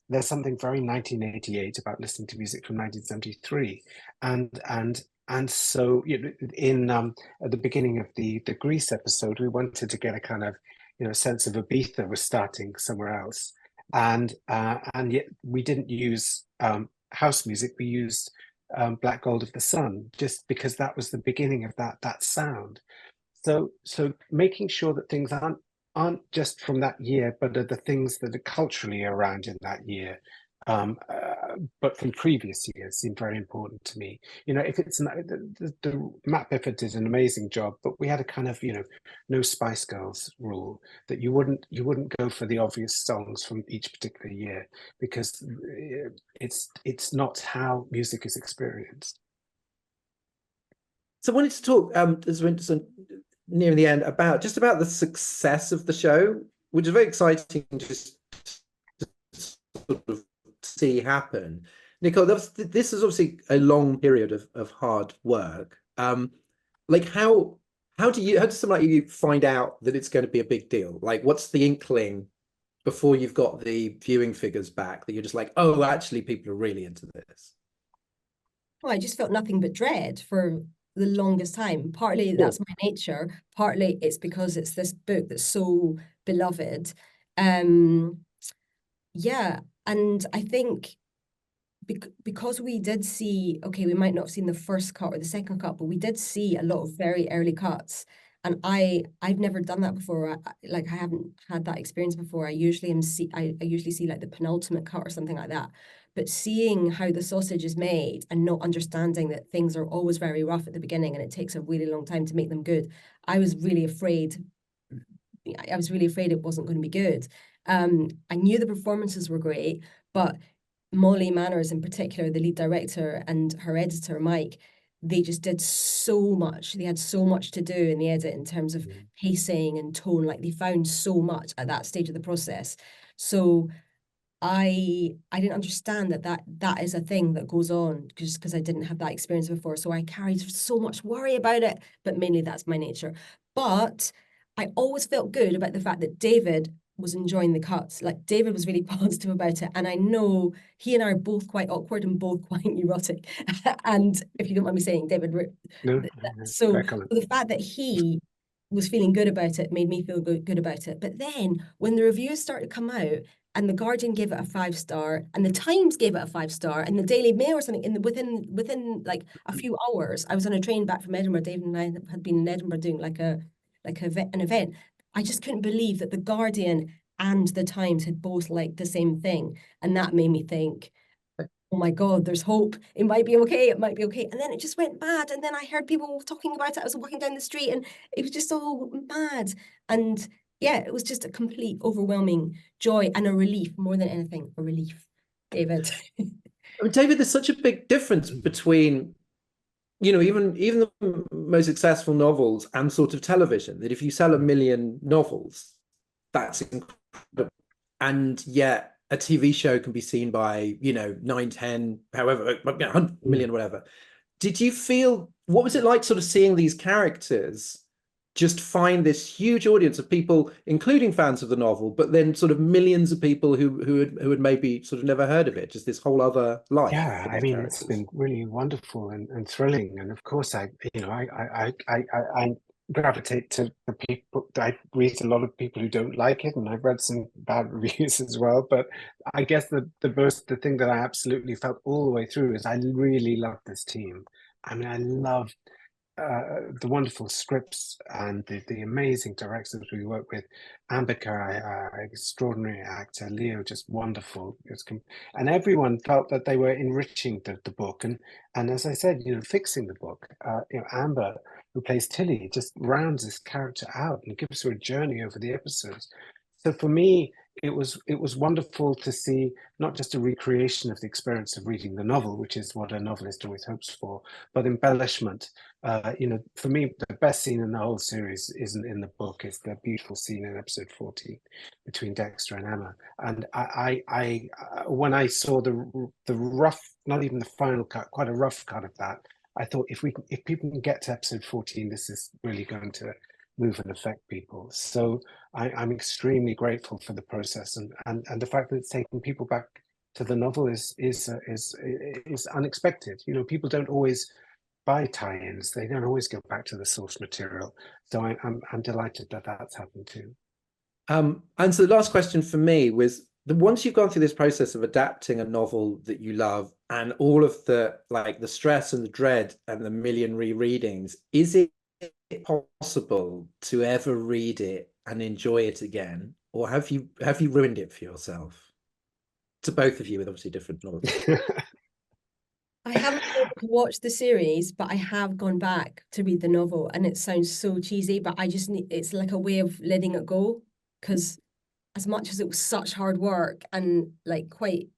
there's something very 1988 about listening to music from 1973, and so in at the beginning of the Grease episode, we wanted to get a kind of sense of Ibiza was starting somewhere else, and yet we didn't use house music. We used Black Gold of the Sun, just because that was the beginning of that sound. So making sure that things aren't just from that year, but are the things that are culturally around in that year, but from previous years, seemed very important to me. If it's the Matt Bifford did an amazing job, but we had a kind of no Spice Girls rule, that you wouldn't go for the obvious songs from each particular year, because it's not how music is experienced. So I wanted to talk as we're near the end about the success of the show, which is very exciting just to sort of see happen. Nicole, this is obviously a long period of hard work. Like how does someone like you find out that it's going to be a big deal? Like, what's the inkling before you've got the viewing figures back that you're just like, oh, actually people are really into this? Well, I just felt nothing but dread for the longest time. Partly that's my nature, partly it's because it's this book that's so beloved. Yeah, and I think because we did see, okay, we might not have seen the first cut or the second cut, but we did see a lot of very early cuts, and I've never done that before. I haven't had that experience before. I usually see like the penultimate cut or something like that. But seeing how the sausage is made and not understanding that things are always very rough at the beginning and it takes a really long time to make them good, I was really afraid. I was really afraid it wasn't going to be good. I knew the performances were great, but Molly Manners in particular, the lead director, and her editor, Mike, they just did so much. They had so much to do in the edit in terms of pacing and tone. Like, they found so much at that stage of the process. So I didn't understand that is a thing that goes on, just because I didn't have that experience before. So I carried so much worry about it, but mainly that's my nature. But I always felt good about the fact that David was enjoying the cuts. Like, David was really positive about it. And I know he and I are both quite awkward and both quite neurotic. And if you don't mind me saying, David, so the fact that he was feeling good about it made me feel good about it. But then when the reviews started to come out, and the Guardian gave it a 5-star, and the Times gave it a 5-star, and the Daily Mail or something. Within like a few hours, I was on a train back from Edinburgh. David and I had been in Edinburgh doing an event. I just couldn't believe that the Guardian and the Times had both liked the same thing, and that made me think, oh my God, there's hope. It might be okay. It might be okay. And then it just went bad. And then I heard people talking about it. I was walking down the street and it was just all mad. And yeah, it was just a complete overwhelming joy and a relief, more than anything, a relief, David. I mean, David, there's such a big difference between, you know, even the most successful novels and sort of television, that if you sell 1 million novels, that's incredible. And yet a TV show can be seen by, you know, 9, 10, however, 100 million, whatever. Did you feel, what was it like sort of seeing these characters just find this huge audience of people, including fans of the novel, but then sort of millions of people who had maybe sort of never heard of it, just this whole other life? Yeah, I mean, characters. it's been really wonderful and thrilling. And of course, I gravitate to the people. I read a lot of people who don't like it, and I've read some bad reviews as well. But I guess the thing that I absolutely felt all the way through is I really love this team. I mean, I love the wonderful scripts and the amazing directors we work with. Ambika, extraordinary actor. Leo, just wonderful. And everyone felt that they were enriching the book. And as I said, you know, fixing the book. You know, Amber, who plays Tilly, just rounds this character out and gives her a journey over the episodes. So for me, it was wonderful to see not just a recreation of the experience of reading the novel, which is what a novelist always hopes for, but embellishment. You know, for me, the best scene in the whole series isn't in the book; it's the beautiful scene in episode 14 between Dexter and Emma. And I when I saw the rough, not even the final cut, quite a rough cut of that, I thought if people can get to episode 14, this is really going to move and affect people. So I'm extremely grateful for the process, and the fact that it's taking people back to the novel is unexpected. You know, people don't always buy tie-ins; they don't always go back to the source material. So I'm delighted that that's happened too. And so the last question for me was, once you've gone through this process of adapting a novel that you love and all of the the stress and the dread and the million rereadings, is it possible to ever read it and enjoy it again, or have you ruined it for yourself? To both of you, with obviously different novels. I haven't been able to watch the series, but I have gone back to read the novel, and it sounds so cheesy, but I just need, it's like a way of letting it go, because as much as it was such hard work and like quite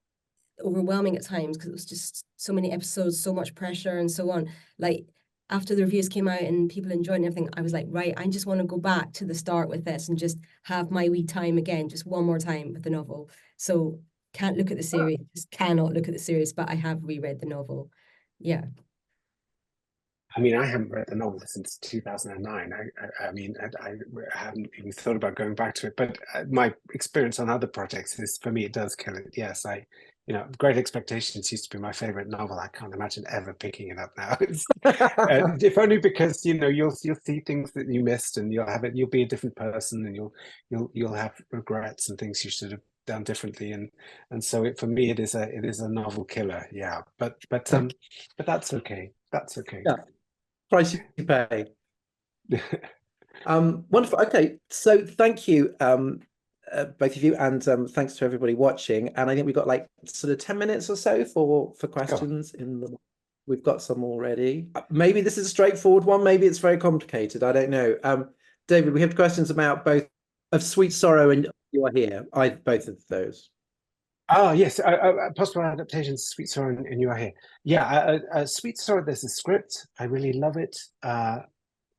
overwhelming at times, because it was just so many episodes, so much pressure and so on, like after the reviews came out and people enjoyed everything, I was like, right, I just want to go back to the start with this and just have my wee time again, just one more time with the novel. So can't look at the series, just cannot look at the series, but I have reread the novel. Yeah. I mean, I haven't read the novel since 2009. I mean, I haven't even thought about going back to it. But my experience on other projects is, for me, it does kill it. Yes, you know, Great Expectations used to be my favorite novel. I can't imagine ever picking it up now. If only because, you know, you'll see things that you missed, and you'll be a different person, and you'll have regrets and things you should have done differently. And so for me, it is a novel killer. Yeah, but that's okay. That's okay. Yeah. Price you pay. Wonderful. Okay, so thank you, both of you, and thanks to everybody watching. And I think we've got like sort of 10 minutes or so for questions. We've got some already. Maybe this is a straightforward one. Maybe it's very complicated. I don't know. David, we have questions about both of Sweet Sorrow and You Are Here. Both of those. Oh, yes, possible adaptations, Sweet Sorrow and You Are Here. Yeah, Sweet Sorrow, there's a script. I really love it.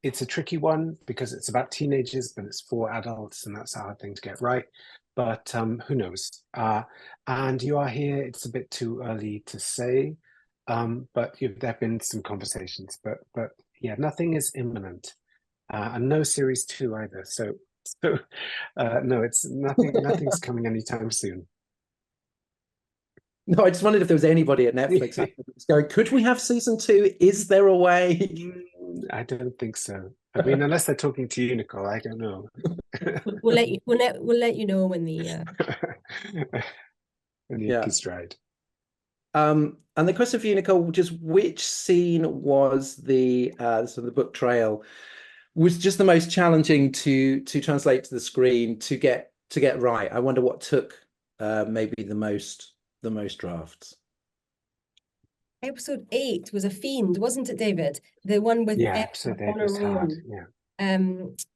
It's a tricky one because it's about teenagers, but it's for adults, and that's a hard thing to get right. But who knows? And You Are Here, it's a bit too early to say, but there have been some conversations. But yeah, nothing is imminent, and no series 2 either. So no, it's nothing's coming anytime soon. No, I just wondered if there was anybody at Netflix going, could we have season 2? Is there a way? I don't think so. I mean, unless they're talking to you, Nicole, I don't know. We'll let you know when the when the Yeah. ink is dried. And the question for you, Nicole, just which scene was the sort of the book trail was just the most challenging to translate to the screen to get right? I wonder what took maybe the most drafts. Episode 8 was a fiend, wasn't it, David? The one with Yeah, Emma episode 8 on was her hard. own. Yeah.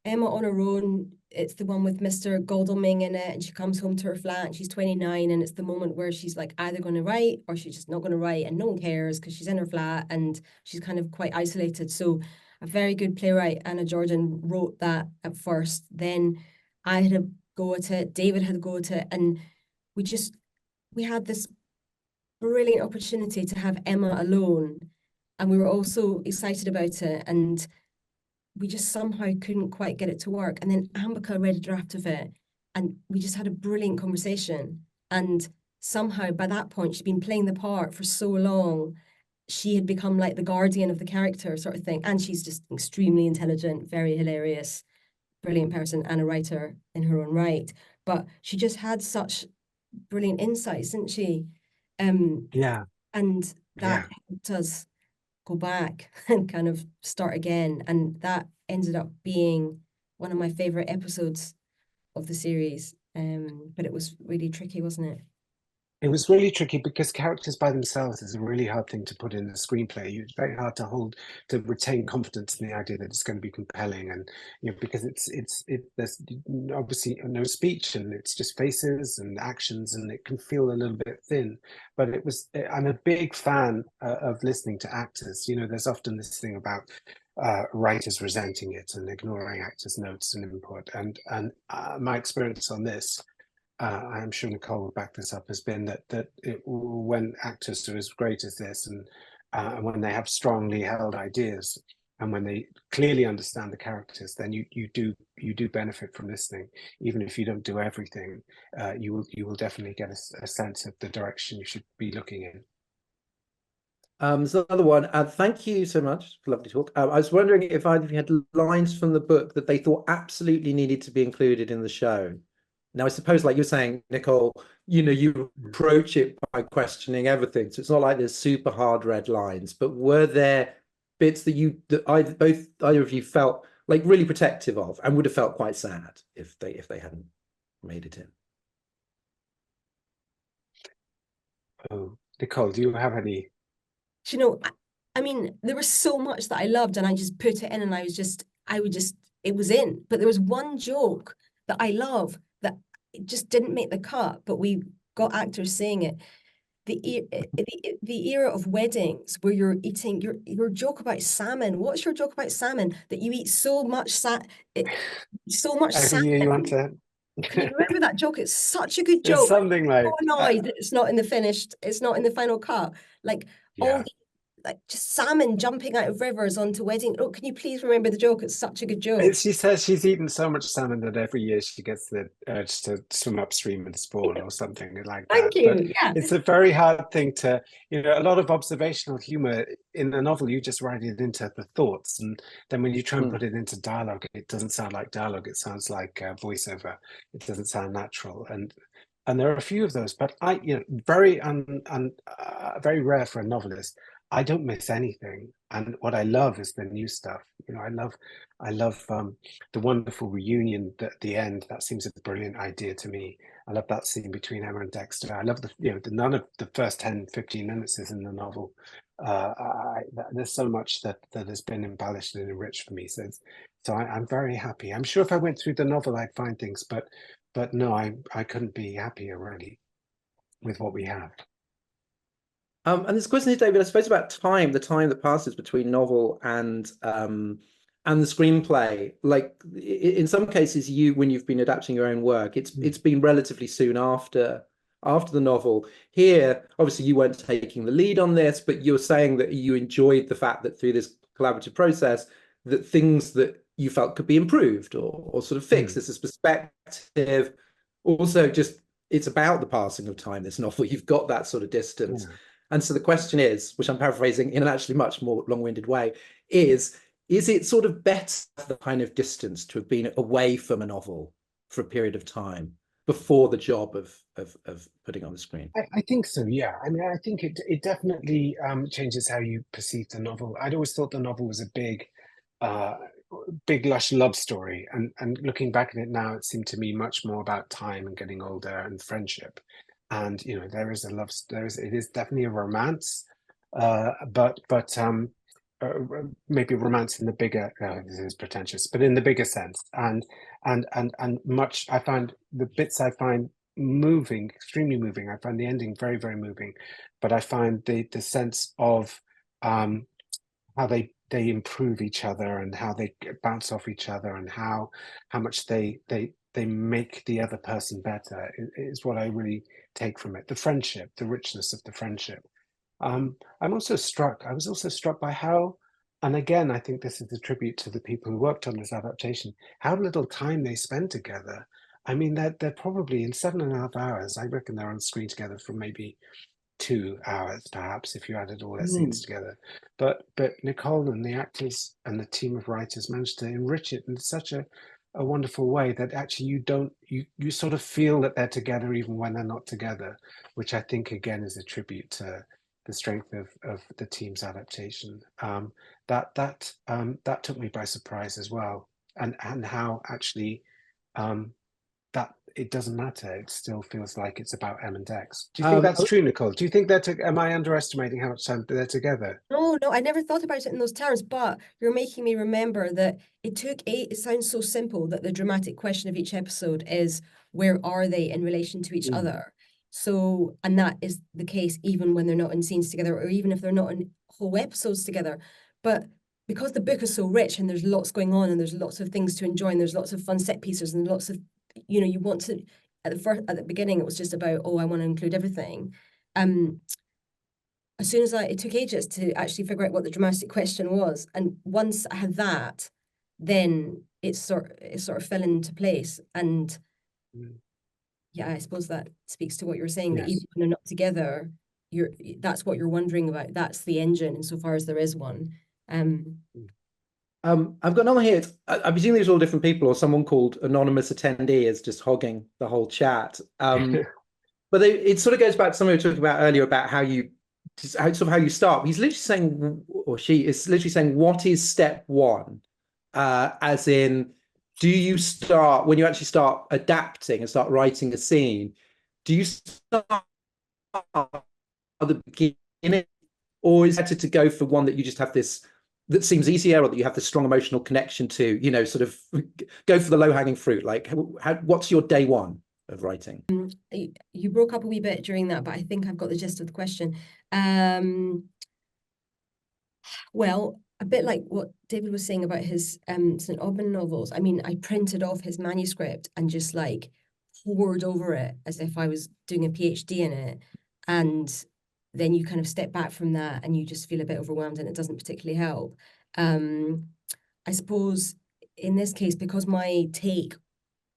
Emma on her own. It's the one with Mr. Godalming in it, and she comes home to her flat and she's 29, and it's the moment where she's like either going to write or she's just not going to write, and no one cares because she's in her flat and she's kind of quite isolated. So a very good playwright, Anna Jordan, wrote that at first. Then I had a go at it, David had a go at it, and we had this brilliant opportunity to have Emma alone, and we were all so excited about it, and we just somehow couldn't quite get it to work. And then Ambika read a draft of it, and we just had a brilliant conversation. And somehow by that point, she'd been playing the part for so long, she had become like the guardian of the character sort of thing. And she's just extremely intelligent, very hilarious, brilliant person, and a writer in her own right. But she just had such brilliant insights, didn't she? Yeah. And that Yeah. helped us go back and kind of start again. And that ended up being one of my favorite episodes of the series. But it was really tricky, wasn't it? It was really tricky because characters by themselves is a really hard thing to put in a screenplay. It's very hard to retain confidence in the idea that it's going to be compelling, and because there's obviously no speech and it's just faces and actions, and it can feel a little bit thin. But I'm a big fan of listening to actors. There's often this thing about writers resenting it and ignoring actors' notes and input, and my experience on this. I'm sure Nicole will back this up, has been that when actors are as great as this, and when they have strongly held ideas, and when they clearly understand the characters, then you do benefit from listening. Even if you don't do everything, you will definitely get a sense of the direction you should be looking in. So another one. Thank you so much. Lovely talk. I was wondering if either of you had lines from the book that they thought absolutely needed to be included in the show. Now, I suppose, like you're saying, Nicole, you approach it by questioning everything. So it's not like there's super hard red lines, but were there bits that either of you felt like really protective of and would have felt quite sad if they hadn't made it in? Oh, Nicole, do you have any? I mean, there was so much that I loved, and I just put it in, and it was in. But there was one joke that I love that it just didn't make the cut, but we got actors saying it. The era of weddings where you're eating your joke about salmon. What's your joke about salmon? That you eat so much salmon. Every year you want to. Can you remember that joke? It's such a good joke. It's something like. I'm so annoyed that it's not in the final cut. Like all the just salmon jumping out of rivers onto wedding. Oh, can you please remember the joke? It's such a good joke. She says she's eaten so much salmon that every year she gets the urge to swim upstream and spawn or something like that. Thank you. But yeah. It's a very hard thing to, a lot of observational humor in the novel, you just write it into the thoughts. And then when you try and put it into dialogue, it doesn't sound like dialogue. It sounds like voiceover. It doesn't sound natural. And there are a few of those, but very very rare for a novelist. I don't miss anything, and what I love is the new stuff. I love the wonderful reunion at the end. That seems a brilliant idea to me. I love that scene between Emma and Dexter. I love none of the first 10-15 minutes is in the novel. There's so much that has been embellished and enriched for me. So I'm very happy. I'm sure if I went through the novel, I'd find things, but no, I couldn't be happier really with what we have. And this question here, David, I suppose about the time that passes between novel and the screenplay. Like in some cases, when you've been adapting your own work, it's been relatively soon after the novel. Here, obviously, you weren't taking the lead on this, but you're saying that you enjoyed the fact that through this collaborative process, that things that you felt could be improved or sort of fixed. This is perspective. Also, just it's about the passing of time. This novel, you've got that sort of distance. And so the question is, which I'm paraphrasing in an actually much more long-winded way, is is it sort of better the kind of distance to have been away from a novel for a period of time before the job of putting it on the screen? I think so, yeah. I mean, I think it definitely changes how you perceive the novel. I'd always thought the novel was a big lush love story, and looking back at it now, it seemed to me much more about time and getting older and friendship. And there is it is definitely a romance, but maybe romance in the bigger, this is pretentious, but in the bigger sense. And much, I find the bits I find moving, extremely moving. I find the ending very, very moving, but I find the sense of how they improve each other and how they bounce off each other and how much they make the other person better is what I really take from it. The friendship, the richness of the friendship. I was also struck by how, and again, I think this is a tribute to the people who worked on this adaptation, how little time they spend together. I mean, they're probably in 7.5 hours. I reckon they're on screen together for maybe 2 hours, perhaps, if you added all their scenes together. But Nicole and the actors and the team of writers managed to enrich it in such a wonderful way that actually you sort of feel that they're together even when they're not together, which I think again is a tribute to the strength of the team's adaptation. That took me by surprise as well, and how actually that it doesn't matter. It still feels like it's about Em and Dex. Do you think that's true, Nicole? Do you think am I underestimating how much time they're together? No, I never thought about it in those terms, but you're making me remember that it sounds so simple that the dramatic question of each episode is, where are they in relation to each other? So, and that is the case even when they're not in scenes together, or even if they're not in whole episodes together. But because the book is so rich and there's lots going on and there's lots of things to enjoy and there's lots of fun set pieces and lots of, you want to, at the beginning, it was just about, oh, I want to include everything. As soon as it took ages to actually figure out what the dramatic question was. And once I had that, then it sort of fell into place. And yeah, I suppose that speaks to what you're saying, that even when they're not together, that's what you're wondering about. That's the engine, insofar as there is one. I've got another here. I presume these are all different people, or someone called anonymous attendee is just hogging the whole chat. But it sort of goes back to something we were talking about earlier about how you start. He's literally saying, or she is literally saying, what is step one? As in, do you start, when you actually start adapting and start writing a scene, do you start at the beginning, or is it better to go for one that you just have this, that seems easier, or that you have this strong emotional connection to, sort of go for the low-hanging fruit? Like, what's your day one of writing? You broke up a wee bit during that, but I think I've got the gist of the question. Well, a bit like what David was saying about his St. Aubyn novels. I mean, I printed off his manuscript and just like poured over it as if I was doing a PhD in it. And then you kind of step back from that and you just feel a bit overwhelmed, and it doesn't particularly help. I suppose in this case, because my take,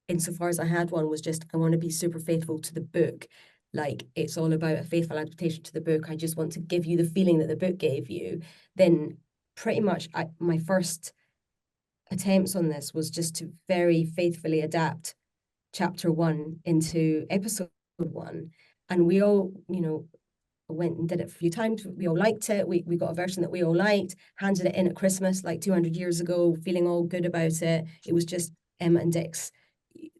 insofar as I had one, was just, I want to be super faithful to the book. Like, it's all about a faithful adaptation to the book. I just want to give you the feeling that the book gave you. Then pretty much my first attempts on this was just to very faithfully adapt chapter 1 into episode 1. And we all, went and did it a few times. We all liked it. We got a version that we all liked, handed it in at Christmas like 200 years ago, feeling all good about it. It was just Emma and Dex.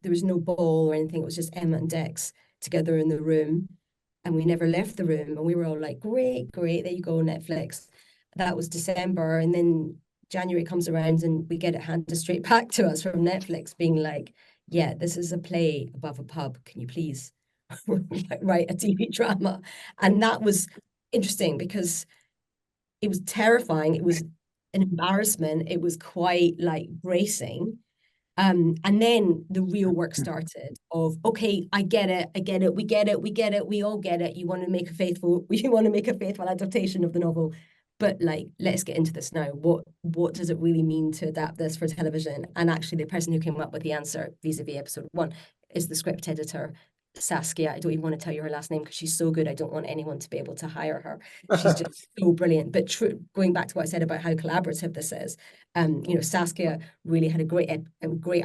There was no ball or anything. It was just Emma and Dex together in the room. And we never left the room. And we were all like, great, there you go, Netflix. That was December. And then January comes around and we get it handed straight back to us from Netflix, being like, yeah, this is a play above a pub. Can you please write a TV drama? And that was interesting because it was terrifying. It was an embarrassment. It was quite like bracing. And then the real work started of, okay, I get it, we get it, we all get it. You want to make a faithful adaptation of the novel. But like, let's get into this now. What does it really mean to adapt this for television? And actually the person who came up with the answer vis-a-vis episode 1 is the script editor, Saskia. I don't even want to tell you her last name because she's so good. I don't want anyone to be able to hire her. She's just so brilliant. But going back to what I said about how collaborative this is, you know, Saskia really had a great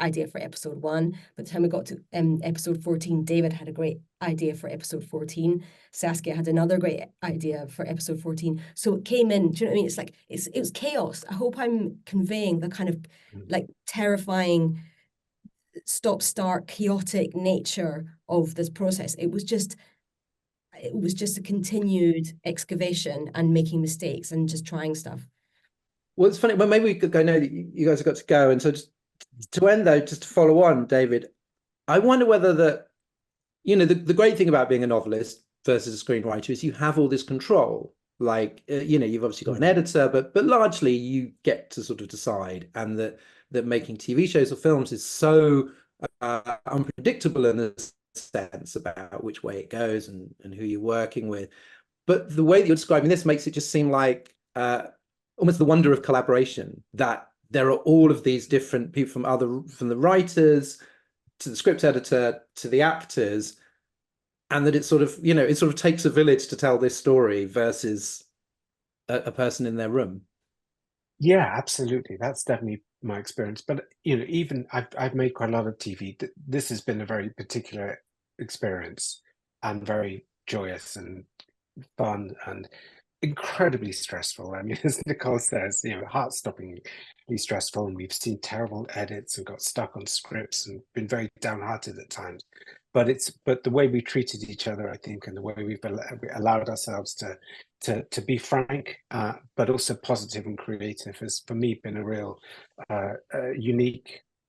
idea for episode 1. By the time we got to episode 14, David had a great idea for episode 14. Saskia had another great idea for episode 14. So it came in. Do you know what I mean? It's like it was chaos. I hope I'm conveying the kind of like terrifying, stop-start, chaotic nature of this process. It was just a continued excavation and making mistakes and just trying stuff. Well, it's funny, but maybe we could go. No, you guys have got to go, and so just to end though, just to follow on, David, I wonder whether the great thing about being a novelist versus a screenwriter is you have all this control. Like you've obviously got an editor, but largely you get to sort of decide, and that making TV shows or films is so unpredictable in a sense about which way it goes and who you're working with. But the way that you're describing this makes it just seem like almost the wonder of collaboration, that there are all of these different people from the writers to the script editor to the actors, and that it sort of takes a village to tell this story versus a person in their room. Yeah, absolutely. That's definitely my experience. But even I've made quite a lot of TV. This has been a very particular experience, and very joyous and fun and incredibly stressful. I mean, as Nicole says, heart-stoppingly stressful, and we've seen terrible edits and got stuck on scripts and been very downhearted at times. But the way we treated each other, I think, and the way we've allowed ourselves to be frank, but also positive and creative, has for me been a real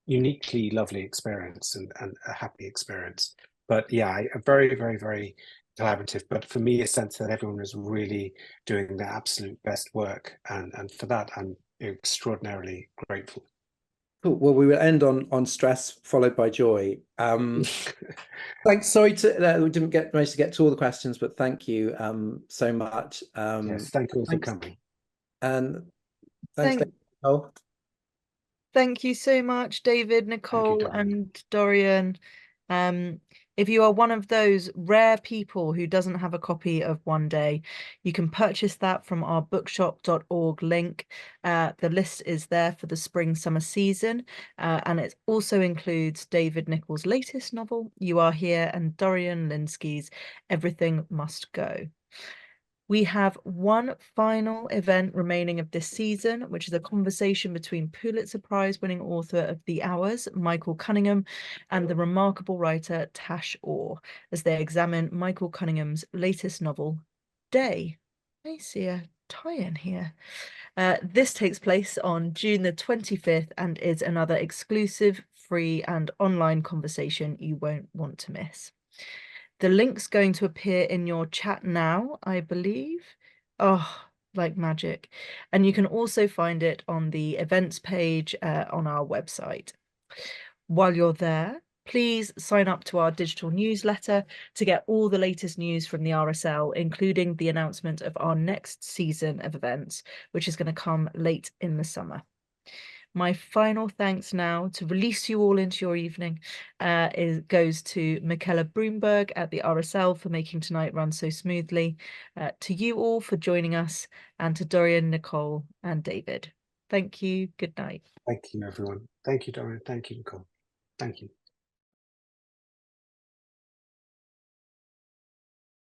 uniquely lovely experience and a happy experience. But yeah, a very, very, very collaborative, but for me, a sense that everyone is really doing their absolute best work, and for that I'm extraordinarily grateful. Cool. Well, we will end on stress followed by joy. Thanks. Sorry we didn't manage to get to all the questions, but thank you so much. Yes, thank you all for coming. And thanks, Nicole. Thank you so much, David, Nicole, and Dorian. If you are one of those rare people who doesn't have a copy of One Day, you can purchase that from our bookshop.org link. The list is there for the spring-summer season, and it also includes David Nicholls' latest novel, You Are Here, and Dorian Lynskey's Everything Must Go. We have one final event remaining of this season, which is a conversation between Pulitzer Prize-winning author of The Hours, Michael Cunningham, and the remarkable writer Tash Orr, as they examine Michael Cunningham's latest novel, Day. I see a tie-in here. This takes place on June the 25th and is another exclusive, free, and online conversation you won't want to miss. The link's going to appear in your chat now, I believe. Oh, like magic. And you can also find it on the events page on our website. While you're there, please sign up to our digital newsletter to get all the latest news from the RSL, including the announcement of our next season of events, which is going to come late in the summer. My final thanks now to release you all into your evening goes to Michaela Broomberg at the RSL for making tonight run so smoothly, to you all for joining us, and to Dorian, Nicole, and David. Thank you. Good night. Thank you, everyone. Thank you, Dorian. Thank you, Nicole. Thank you.